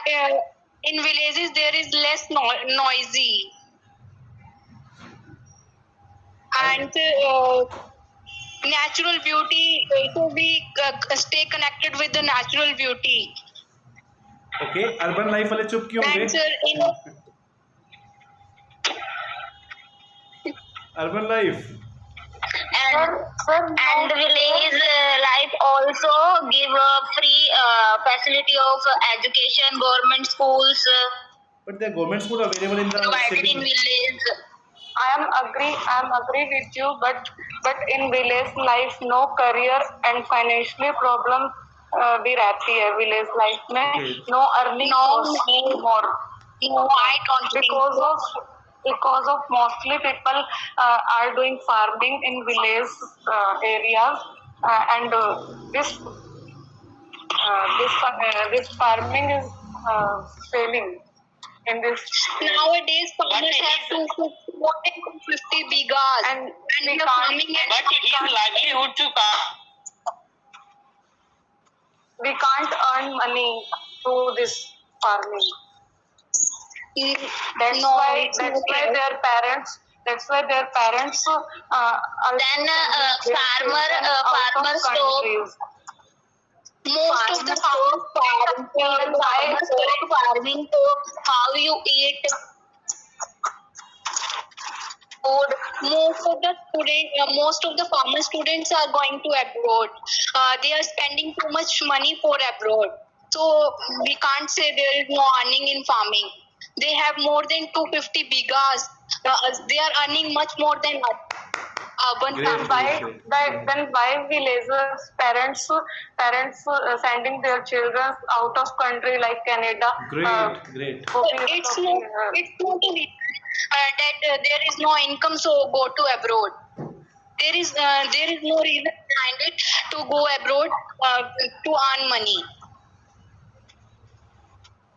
[SPEAKER 2] in villages there is less noisy, and natural beauty. So we stay connected with the natural beauty.
[SPEAKER 1] Okay, urban life वाले चुप क्यों
[SPEAKER 2] And
[SPEAKER 1] होंगे?
[SPEAKER 2] sir, in
[SPEAKER 1] Urban life.
[SPEAKER 7] And village life also give a free facility of education, government schools
[SPEAKER 1] But there are government schools available in the
[SPEAKER 7] provided
[SPEAKER 1] city.
[SPEAKER 7] in village.
[SPEAKER 5] I am agree with you, but in village life no career and financially problem भी रहती है village life में.
[SPEAKER 1] Okay.
[SPEAKER 5] No earning more
[SPEAKER 2] no, I don't think
[SPEAKER 5] because of mostly people are doing farming in village areas, and this farming is failing in this.
[SPEAKER 2] nowadays farmers have to put more than 250 bigas,
[SPEAKER 5] And
[SPEAKER 2] and
[SPEAKER 5] we
[SPEAKER 2] the
[SPEAKER 5] can't-
[SPEAKER 2] farming
[SPEAKER 3] But his livelihood to
[SPEAKER 5] We can't earn money through this farming. That's
[SPEAKER 2] no,
[SPEAKER 5] why
[SPEAKER 2] it's not fair.
[SPEAKER 5] their parents
[SPEAKER 7] Then farmer stop. Most of the farmers stop farming to how you eat food.
[SPEAKER 2] Most of the farmer students are going to abroad. They are spending too much money for abroad. So we can't say there is no earning in farming. They have more than 250 bigas. They are earning much more than us. Urban
[SPEAKER 1] Great,
[SPEAKER 2] families.
[SPEAKER 5] Why
[SPEAKER 1] great, great.
[SPEAKER 5] then why villagers parents sending their children out of country like Canada?
[SPEAKER 1] Great, great.
[SPEAKER 2] It's not a reason that there is no income, so go to abroad. There is no reason behind it to go abroad to earn money.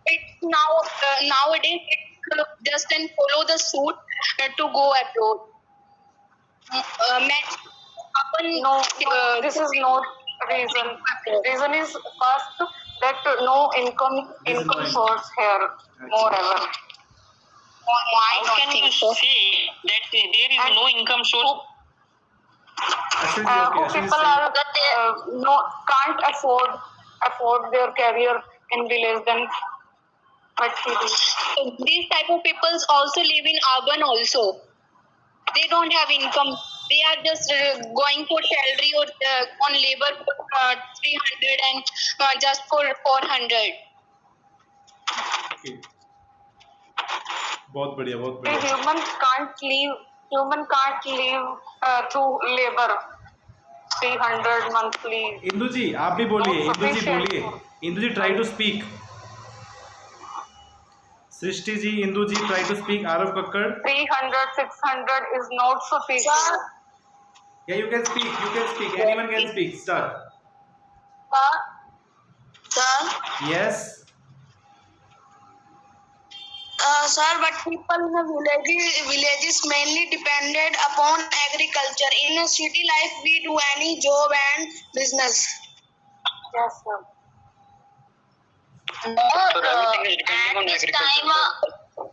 [SPEAKER 2] It's nowadays it's just and follow the suit to go abroad.
[SPEAKER 5] No, this is not reason. Reason is first that no income
[SPEAKER 1] This is my-
[SPEAKER 5] source here. Moreover,
[SPEAKER 3] How can you say that there is no income source?
[SPEAKER 1] Ashwin,
[SPEAKER 5] who
[SPEAKER 1] okay, Ashwin is
[SPEAKER 5] people
[SPEAKER 1] saying-
[SPEAKER 5] are can't afford their career in village, then what to do?
[SPEAKER 2] These type of people also live in urban also. They don't have income. They are just going for salary or on labor for 300 and just for 400.
[SPEAKER 1] Okay. बहुत बढ़िया, बहुत
[SPEAKER 5] The
[SPEAKER 1] बढ़िया.
[SPEAKER 5] human can't live through labor 300 monthly.
[SPEAKER 1] Indu जी आप भी बोलिए,
[SPEAKER 5] Not
[SPEAKER 1] Indu ji
[SPEAKER 5] sufficient.
[SPEAKER 1] बोलिए, Indu ji try to speak. Srishti ji, Indu ji try to speak. Aarav Kakkar.
[SPEAKER 5] 300 600 is not sufficient.
[SPEAKER 1] Yeah, you can speak. You can speak. Anyone can speak. Start.
[SPEAKER 7] Sir,
[SPEAKER 1] Yes.
[SPEAKER 7] sir, but people in the villages mainly depended upon agriculture. In a city life, we do any job and business.
[SPEAKER 5] Yes, sir.
[SPEAKER 7] No,
[SPEAKER 3] everything is depending on
[SPEAKER 7] at this
[SPEAKER 3] agriculture,
[SPEAKER 7] time,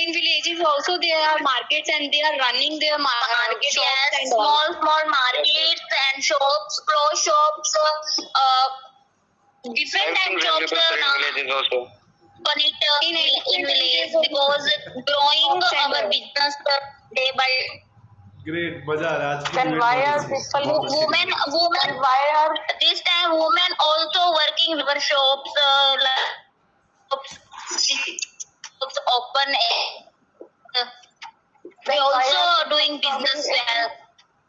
[SPEAKER 2] In villages also there are markets and they are running their market shops
[SPEAKER 7] yes,
[SPEAKER 2] and all.
[SPEAKER 7] small markets and shops, clothes shops, different type
[SPEAKER 3] Everything
[SPEAKER 7] jobs
[SPEAKER 3] available
[SPEAKER 7] now.
[SPEAKER 3] in villages also.
[SPEAKER 7] But in village because growing our business day by
[SPEAKER 1] Great. मजा आ रहा है आज की
[SPEAKER 5] Then
[SPEAKER 1] debate
[SPEAKER 5] why
[SPEAKER 1] बहुत
[SPEAKER 5] are
[SPEAKER 1] अच्छी-
[SPEAKER 5] people
[SPEAKER 1] बहुत अच्छी
[SPEAKER 7] women
[SPEAKER 1] debate.
[SPEAKER 7] women
[SPEAKER 5] why are
[SPEAKER 7] this time women also working in shops shops open they
[SPEAKER 5] Then why
[SPEAKER 7] also
[SPEAKER 5] are
[SPEAKER 7] doing business well.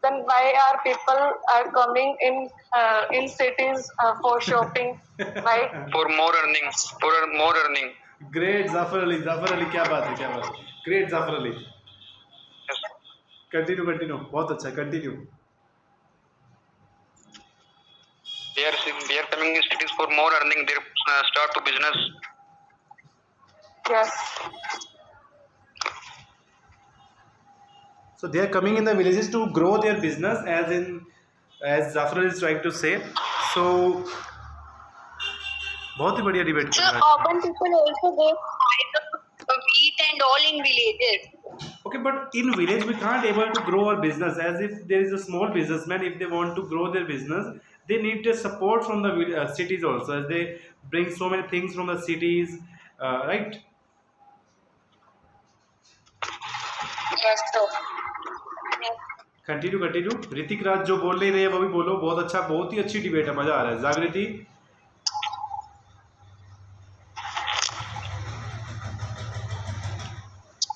[SPEAKER 5] then why are people are coming in cities for shopping, right?
[SPEAKER 3] For more earning. For more earning.
[SPEAKER 1] Great. Zafar Ali. Zafar Ali क्या बात है, क्या बात है. Great Zafar Ali.
[SPEAKER 3] Yes.
[SPEAKER 1] Continue, continue. बहुत अच्छा. Continue.
[SPEAKER 3] They are coming in cities for more earning. They start to business.
[SPEAKER 5] Yes.
[SPEAKER 1] So they are coming in the villages to grow their business, as Zafar is trying to say. So बहुत ही बढ़िया debate
[SPEAKER 2] So
[SPEAKER 1] कर रहा
[SPEAKER 2] urban people also go eat and all in villages.
[SPEAKER 1] है. Okay, but in village we can't able to grow our business. As if there is a small businessman, if they want to grow their business, they need the support from the cities also, as they bring so many things from the cities, right?
[SPEAKER 7] Yes, so
[SPEAKER 1] continue continue. Hrithik Raj जो बोल नहीं रहे हैं वो भी बोलो. बहुत अच्छा, बहुत ही अच्छी डिबेट है, मजा आ रहा है. जागृति.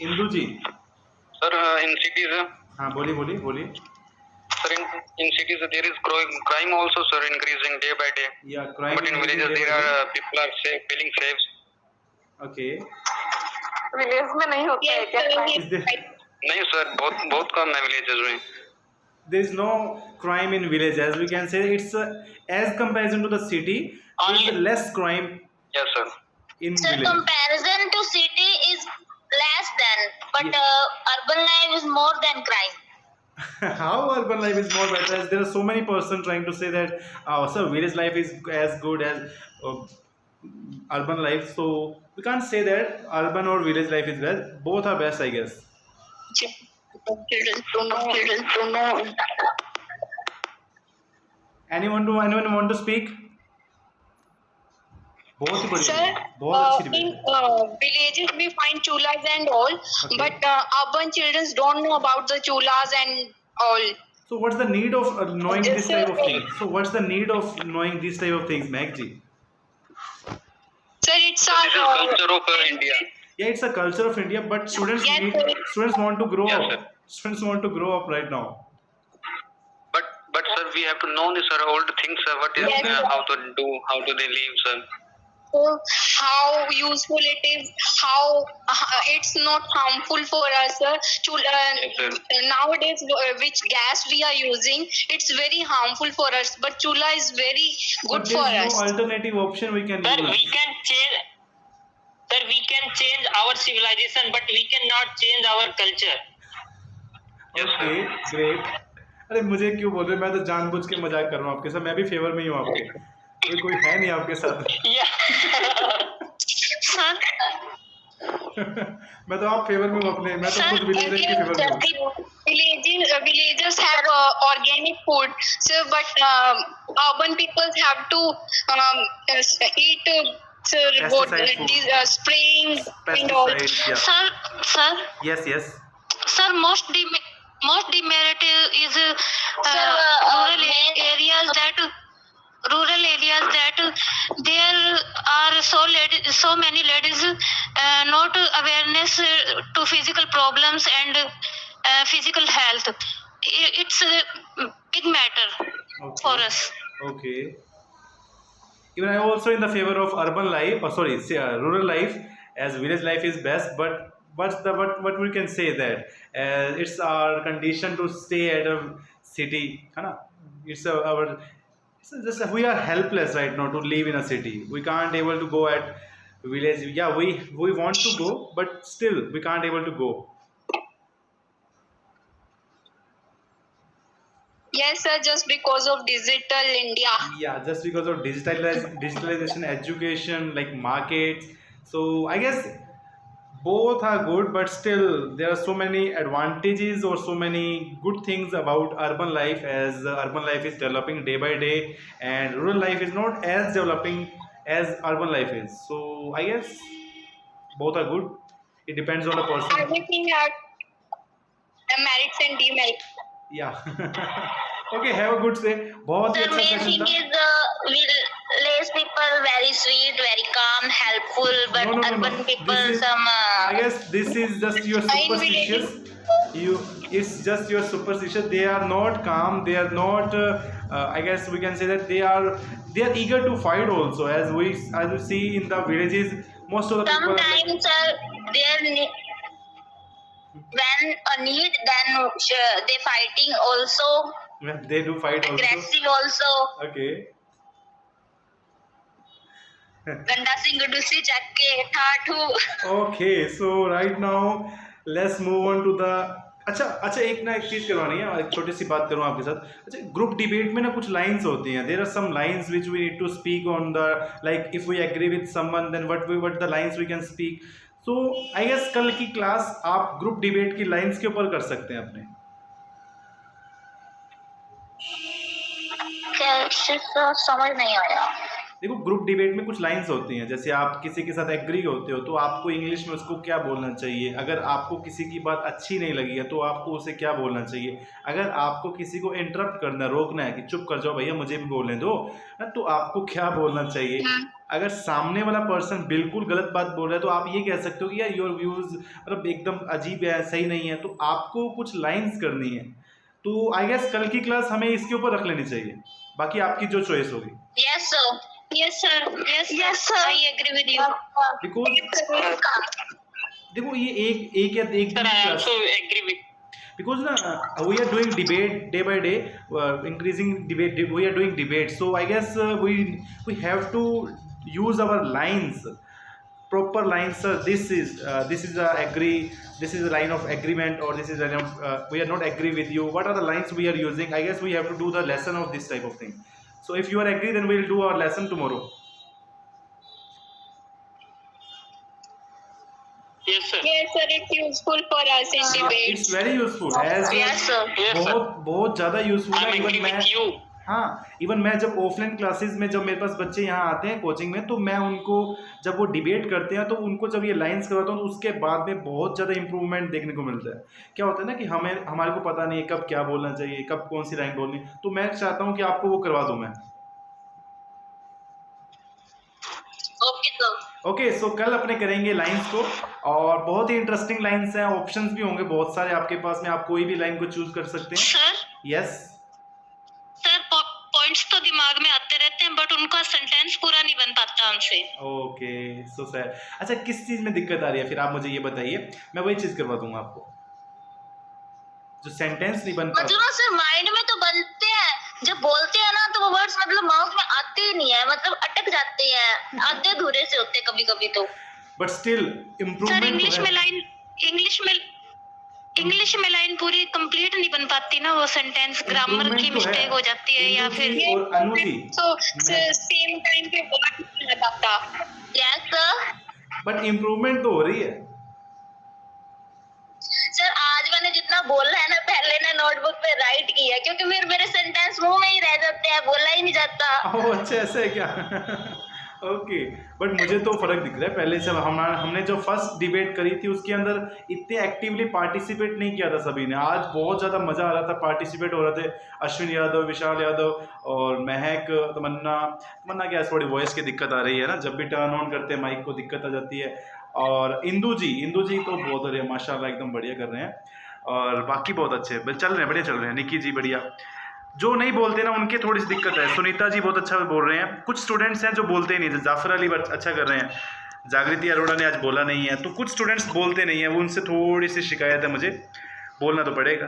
[SPEAKER 1] इंदु जी.
[SPEAKER 3] Sir, in cities,
[SPEAKER 1] हाँ बोलिए बोलिए बोलिए.
[SPEAKER 3] sir, in cities there is growing crime also, sir, increasing day by day.
[SPEAKER 1] या crime.
[SPEAKER 3] But in villages there are people are safe, feeling safe.
[SPEAKER 1] Okay.
[SPEAKER 5] Village में नहीं होता है
[SPEAKER 2] Yes,
[SPEAKER 5] क्या?
[SPEAKER 1] Is there
[SPEAKER 3] नहीं sir, बहुत कम है villages में.
[SPEAKER 1] there is no crime in village, as we can say it's as comparison to the city there is
[SPEAKER 3] Only-
[SPEAKER 1] less crime
[SPEAKER 3] Yes, sir.
[SPEAKER 1] in
[SPEAKER 7] so
[SPEAKER 1] village.
[SPEAKER 7] comparison to city is less than, but urban life is more than crime.
[SPEAKER 1] How urban life is more better, as there are so many person trying to say that sir village life is as good as urban life, so we can't say that urban or village life is best. Both are best, I guess.
[SPEAKER 7] Children to know.
[SPEAKER 1] anyone want to speak? बहुत ही बढ़िया,
[SPEAKER 2] Sir,
[SPEAKER 1] बहुत अच्छी
[SPEAKER 2] in
[SPEAKER 1] debate.
[SPEAKER 2] villages we find chulas and all, but urban children don't know about the chulas and all.
[SPEAKER 1] So what's the need of knowing
[SPEAKER 2] Yes,
[SPEAKER 1] this type of
[SPEAKER 2] sir.
[SPEAKER 1] things? So what's the need of knowing this type of things, Meg ji?
[SPEAKER 2] Sir, it's
[SPEAKER 3] This is
[SPEAKER 2] our
[SPEAKER 3] culture of India.
[SPEAKER 1] Yeah, it's a culture of India, but
[SPEAKER 2] Yes, sir.
[SPEAKER 1] students want to grow
[SPEAKER 8] Yes,
[SPEAKER 1] up.
[SPEAKER 8] sir.
[SPEAKER 1] Students want to grow up right now.
[SPEAKER 8] But sir, we have to know this, sir, old things, sir. What is
[SPEAKER 2] Yes, sir.
[SPEAKER 8] how to do, how do they live, sir?
[SPEAKER 2] So how useful it is, how it's not harmful for us, to
[SPEAKER 8] sir.
[SPEAKER 2] nowadays which gas we are using, it's very harmful for us, but chula is very
[SPEAKER 1] But
[SPEAKER 2] good for
[SPEAKER 1] there is
[SPEAKER 2] us.
[SPEAKER 1] no alternative option we can
[SPEAKER 3] Sir, we
[SPEAKER 1] use.
[SPEAKER 3] can change. Sir, we can change our civilization, but we cannot change our culture.
[SPEAKER 1] Okay great. अरे मुझे क्यों बोल रहे हो? मैं तो जानबूझ के मजाक कर रहा हूँ आपके साथ. मैं भी फेवर में ही हूँ आपके. कोई है नहीं आपके साथ.
[SPEAKER 2] Sir,
[SPEAKER 1] मैं तो आप फेवर में हूँ अपने. मैं तो खुद विलेजर के फेवर में हूँ.
[SPEAKER 2] villagers have organic food, so but urban people have to eat
[SPEAKER 1] Pesticide food.
[SPEAKER 2] spraying and all.
[SPEAKER 1] Pesticides, yeah.
[SPEAKER 9] Sir,
[SPEAKER 1] Yes, yes.
[SPEAKER 9] sir, most demerit is rural areas that there are so many ladies not awareness to physical problems and physical health. It's a big matter
[SPEAKER 1] Okay.
[SPEAKER 9] for us.
[SPEAKER 1] Okay. Even I also in the favor of urban life, rural life, as village life is best. But what we can say that it's our condition to stay at a city, है ना? It's just we are helpless right now to live in a city. We can't able to go at village. Yeah, we want to go, but still we can't able to go.
[SPEAKER 2] Yes, sir, just because of digital India.
[SPEAKER 1] Yeah, just because of digitalization, education, like markets. So I guess both are good, but still there are so many advantages or so many good things about urban life, as urban life is developing day by day, and rural life is not as developing as urban life is. So I guess both are good. It depends on the person.
[SPEAKER 2] Everything had merits and demerits.
[SPEAKER 1] Yeah. Okay, have a good day. बहुत ही
[SPEAKER 4] The
[SPEAKER 1] अच्छा
[SPEAKER 4] main
[SPEAKER 1] session
[SPEAKER 4] thing
[SPEAKER 1] था.
[SPEAKER 4] is village people very sweet, very calm, helpful, but
[SPEAKER 1] No.
[SPEAKER 4] urban people
[SPEAKER 1] This is,
[SPEAKER 4] some
[SPEAKER 1] I guess this is just your superstitious. It's just your superstitious. They are not calm. They are not. I guess we can say that they are eager to fight also. As we see in the villages, most of the people. Are like,
[SPEAKER 4] sometimes there when a need, then they fighting also,
[SPEAKER 1] they do fight also.
[SPEAKER 4] aggressive also.
[SPEAKER 1] Okay.
[SPEAKER 4] गंडा सिंह डुसी चक्के ठाठू.
[SPEAKER 1] Okay, so right now let's move on to the. अच्छा एक चीज करवानी है. एक छोटी सी बात करूँ आपके साथ. अच्छा, ग्रुप डिबेट में ना कुछ लाइंस होती हैं. There are some lines which we need to speak on the, like if we agree with someone then what the lines we can speak. So I guess कल की क्लास आप group debate की lines के ऊपर कर सकते हैं अपने.
[SPEAKER 4] समझ नहीं आया.
[SPEAKER 1] देखो, ग्रुप डिबेट में कुछ लाइंस होती हैं. जैसे आप किसी के साथ एग्री होते हो तो आपको इंग्लिश में उसको क्या बोलना चाहिए. अगर आपको किसी की बात अच्छी नहीं लगी है तो आपको उसे क्या बोलना चाहिए. अगर आपको किसी को इंटरप्ट करना, रोकना है कि चुप कर जाओ भैया मुझे भी बोलने दो, तो आपको क्या बोलना चाहिए. अगर सामने वाला पर्सन बिल्कुल गलत बात बोल रहा है तो आप ये कह सकते हो कि यार योर व्यूज मतलब एकदम अजीब है, सही नहीं है. तो आपको कुछ लाइंस करनी है. तो आई गेस कल की क्लास हमें इसके ऊपर रख लेनी चाहिए. बाकी आपकी जो चॉइस होगी.
[SPEAKER 4] Yes sir.
[SPEAKER 2] Yes, sir. Yes, sir. I agree with you.
[SPEAKER 1] Because देखो ये एक या एक
[SPEAKER 3] Sir, I also agree with.
[SPEAKER 1] because we are doing debate day by day, increasing debate. We are doing debate, so I guess we have to use our lines, proper lines. Sir, this is a agree. This is a line of agreement, or this is a line of we are not agree with you. What are the lines we are using? I guess we have to do the lesson of this type of thing. So if you are agree, then we'll do our lesson tomorrow.
[SPEAKER 3] Yes, sir.
[SPEAKER 2] Yes, sir. It's useful for us in
[SPEAKER 1] It's
[SPEAKER 2] debates.
[SPEAKER 1] very useful. As
[SPEAKER 4] Yes sir.
[SPEAKER 3] Yes, sir.
[SPEAKER 1] बहुत ज़्यादा useful
[SPEAKER 3] I'm
[SPEAKER 1] है.
[SPEAKER 3] agree with you.
[SPEAKER 1] हाँ, even मैं जब offline classes में, जब मेरे पास बच्चे यहाँ आते हैं कोचिंग में, तो मैं उनको जब वो डिबेट करते हैं तो उनको जब ये लाइंस करवाता हूँ तो उसके बाद में बहुत ज़्यादा इंप्रूवमेंट देखने को मिलता है. क्या होता है ना कि हमारे को पता नहीं है कब क्या बोलना चाहिए, कब कौन सी लाइन बोलनी. तो मैं चाहता हूँ कि आपको वो करवा दूँ मैं.
[SPEAKER 4] Okay sir.
[SPEAKER 1] ओके सो कल अपने करेंगे लाइंस को, और बहुत ही इंटरेस्टिंग लाइंस हैं, ऑप्शंस भी होंगे बहुत सारे आपके पास में, आप कोई भी लाइन को चूज कर सकते हैं।
[SPEAKER 9] सर
[SPEAKER 1] यस
[SPEAKER 9] सर पॉइंट्स तो दिमाग में आते रहते हैं बट उनका सेंटेंस पूरा नहीं बन पाता हमसे।
[SPEAKER 1] ओके सो सर, अच्छा किस चीज में दिक्कत आ रही है फिर आप मुझे ये बताइए, मैं वही चीज करवा दूंगा आपको, जो सेंटेंस नहीं बन पाता।
[SPEAKER 4] मतलब ना सर माइंड में तो बनते हैं, जब बोलते हैं ना तो वो वर्ड्स मतलब माउथ में आते ही नहीं है, मतलब अटक जाते हैं, आधे अधूरे से होते हैं कभी कभी तो।
[SPEAKER 1] But still
[SPEAKER 9] sir
[SPEAKER 1] improvement
[SPEAKER 9] English में लाइन पूरी कंप्लीट नहीं बन पाती ना, वो सेंटेंस ग्रामर की मिस्टेक हो जाती है या फिर
[SPEAKER 1] और अनु जी
[SPEAKER 5] तो सेम टाइम पे वर्ड नहीं लगाता।
[SPEAKER 4] Yes sir.
[SPEAKER 1] बट इम्प्रूवमेंट तो हो रही है।
[SPEAKER 4] सर आज मैंने जितना बोला है ना पहले ना नोटबुक पे राइट किया है, क्योंकि मेरे सेंटेंस मुंह में ही रह जाते हैं, बोला ही नहीं जाता।
[SPEAKER 1] ओह अच्छा ऐसा है क्या? ओके बट मुझे तो फर्क दिख रहा है, पहले से हमने जो फर्स्ट डिबेट करी थी उसके अंदर इतने एक्टिवली पार्टिसिपेट नहीं किया था सभी ने, आज बहुत ज़्यादा मज़ा आ रहा था, पार्टिसिपेट हो रहे थे अश्विन यादव, विशाल यादव और महक, तमन्ना क्या थोड़ी वॉइस की दिक्कत आ रही है ना, जब भी टर्न ऑन करते हैं माइक को दिक्कत आ जाती है, और इंदू जी तो बहुत हो रही है माशाल्लाह, एकदम बढ़िया कर रहे हैं, और बाकी बहुत अच्छे चल रहे हैं, बढ़िया चल रहे हैं, निकी जी बढ़िया, जो नहीं बोलते ना उनकी थोड़ी सी दिक्कत है, सुनीता जी बहुत अच्छा बोल रहे हैं, कुछ स्टूडेंट्स हैं जो बोलते ही नहीं, जाफर अली अच्छा कर रहे हैं, जागृति अरोड़ा ने आज बोला नहीं है, तो कुछ स्टूडेंट्स बोलते नहीं है, वो उनसे थोड़ी सी शिकायत है, मुझे बोलना तो पड़ेगा।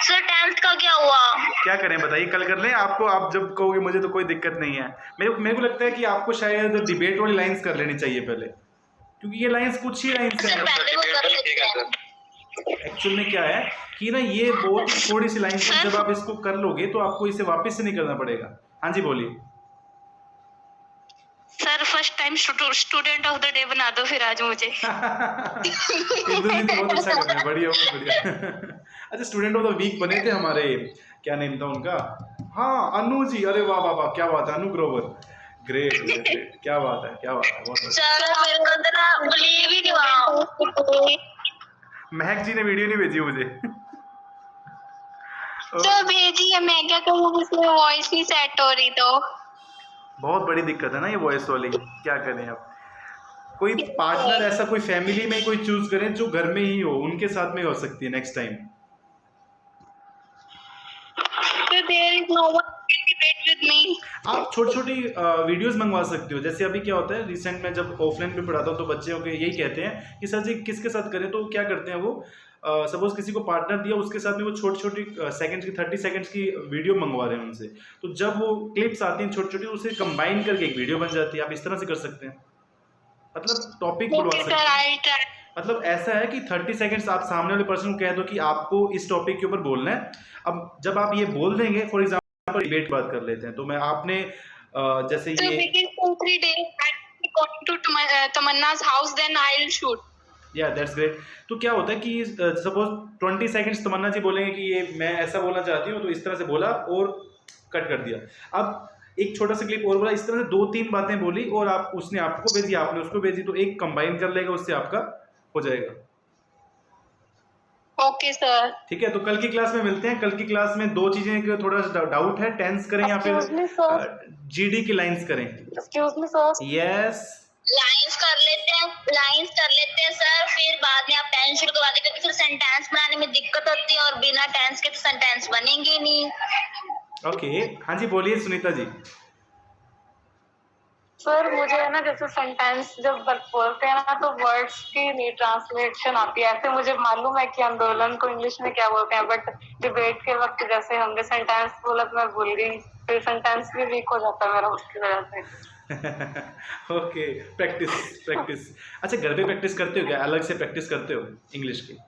[SPEAKER 4] सर 10th का क्या हुआ?
[SPEAKER 1] क्या करें बताइए, कल कर लें आपको, आप जब कहोगे मुझे तो कोई दिक्कत नहीं है, मेरे को लगता है कि आपको शायद डिबेट वाली लाइंस कर लेनी चाहिए पहले, क्योंकि ये लाइंस कुछ ही लाइंस हैं।
[SPEAKER 4] पहले वो कर लेते हैं।
[SPEAKER 1] एक्चुअल में क्या है कि ना ये बहुत थोड़ी सी लाइन है, जब आप इसको कर लोगे तो आपको इसे वापस से नहीं करना पड़ेगा। हाँ जी बोलिए।
[SPEAKER 9] Sir first time student of the day बना दो फिर आज मुझे।
[SPEAKER 1] इंदु जी तो बहुत अच्छा कर रहे हैं, बढ़िया बहुत बढ़िया। अच्छा स्टूडेंट ऑफ द वीक बने थे हमारे, क्या नेम था उनका, हाँ अनु जी, अरे वाह वाह वाह क्या बात है, अनु ग्रोवर, ग्रेट, क्या बात है बहुत
[SPEAKER 4] अच्छा।
[SPEAKER 1] महक जी ने वीडियो नहीं भेजी मुझे।
[SPEAKER 9] तो भेजी है, मैं क्या करूँ, उसमें वॉइस नहीं सेट हो रही, तो
[SPEAKER 1] बहुत बड़ी दिक्कत है ना ये वॉइस वाली, क्या करें अब, कोई पार्टनर ऐसा कोई फैमिली में कोई चूज करें जो घर में ही हो, उनके साथ में हो सकती है next time.
[SPEAKER 9] So there is no one can debate with me.
[SPEAKER 1] आप छोटी छोटी वीडियोस मंगवा सकते हो, जैसे अभी क्या होता है रिसेंट में जब ऑफलाइन में पढ़ाता हूँ तो बच्चे के यही कहते हैं कि सर जी किसके साथ करें, तो क्या करते हैं वो सपोज किसी को पार्टनर दिया, उसके साथ में वो छोटी छोटी सेकंड्स की 30 सेकंड्स की वीडियो मंगवा रहे हैं उनसे, तो जब वो क्लिप्स आती हैं छोटी छोटी उसे कंबाइन करके एक वीडियो बन जाती है, आप इस तरह से कर सकते हैं, मतलब टॉपिक बुलवा सकते हैं, मतलब ऐसा है कि 30 सेकंड्स आप सामने वाले पर्सन को कह दो कि आपको इस टॉपिक के ऊपर बोलना है, अब जब आप ये बोल देंगे, फॉर एग्जांपल डिबेट बात कर लेते हैं, तो मैं आपने जैसे
[SPEAKER 5] So
[SPEAKER 1] ये
[SPEAKER 5] within 2-3 days I'm going to Tamanna's house, then I'll shoot.
[SPEAKER 1] या दैट्स ग्रेट। तो क्या होता है कि सपोज 20 सेकंड्स तमन्ना जी बोलेंगे कि ये मैं ऐसा बोलना चाहती हूँ, तो इस तरह से बोला और कट कर दिया, अब एक छोटा सा क्लिप और बोला, इस तरह से 2-3 बातें बोली और आप उसने आपको भेजी, आपने उसको भेजी, तो एक कंबाइन कर लेगा, उससे आपका हो जाएगा।
[SPEAKER 5] Okay sir.
[SPEAKER 1] ठीक है, तो कल की क्लास में मिलते हैं। कल की क्लास में 2 चीजें का थोड़ा सा डाउट है, टेंस करें या फिर जीडी की लाइंस करें।
[SPEAKER 5] Excuse me sir.
[SPEAKER 1] Yes
[SPEAKER 4] lines कर लेते हैं सर, फिर बाद में आप टेंस शुरू करवा देंगे, क्योंकि फिर सेंटेंस बनाने में दिक्कत होती है और बिना टेंस के तो सेंटेंस बनेंगे नहीं।
[SPEAKER 1] ओके हाँ जी बोलिए सुनीता जी।
[SPEAKER 5] सर मुझे है ना जैसे सेंटेंस जब बोलते हैं ना तो वर्ड्स की ट्रांसलेशन आती है, ऐसे मुझे मालूम है कि आंदोलन को इंग्लिश में क्या बोलते हैं, बट डिबेट के वक्त जैसे हमने सेंटेंस बोला तो मैं भूल गई, फिर सेंटेंस भी वीक हो जाता है मेरा उसकी वजह से।
[SPEAKER 1] Okay practice. अच्छा घर पे प्रैक्टिस करते हो क्या, अलग से प्रैक्टिस करते हो इंग्लिश की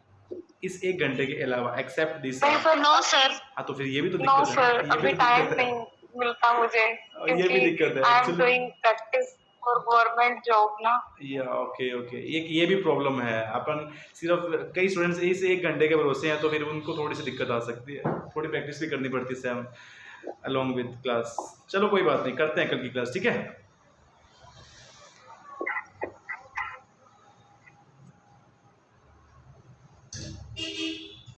[SPEAKER 1] इस 1 घंटे के अलावा, एक्सेप्ट दिस?
[SPEAKER 9] No sir.
[SPEAKER 1] हाँ तो फिर ये भी तो
[SPEAKER 5] नो
[SPEAKER 1] दिक्कत है,
[SPEAKER 5] सर, अभी टाइम नहीं मिलता मुझे,
[SPEAKER 1] ये भी दिक्कत है
[SPEAKER 5] I am
[SPEAKER 1] actually.
[SPEAKER 5] Doing practice for government job ना।
[SPEAKER 1] या ओके एक ये भी प्रॉब्लम है, अपन सिर्फ कई स्टूडेंट्स इस 1 घंटे के भरोसे हैं, तो फिर उनको थोड़ी सी दिक्कत आ सकती है, थोड़ी प्रैक्टिस भी करनी पड़ती है अलॉन्ग विद क्लास। चलो कोई बात नहीं, करते हैं कल की क्लास, ठीक है।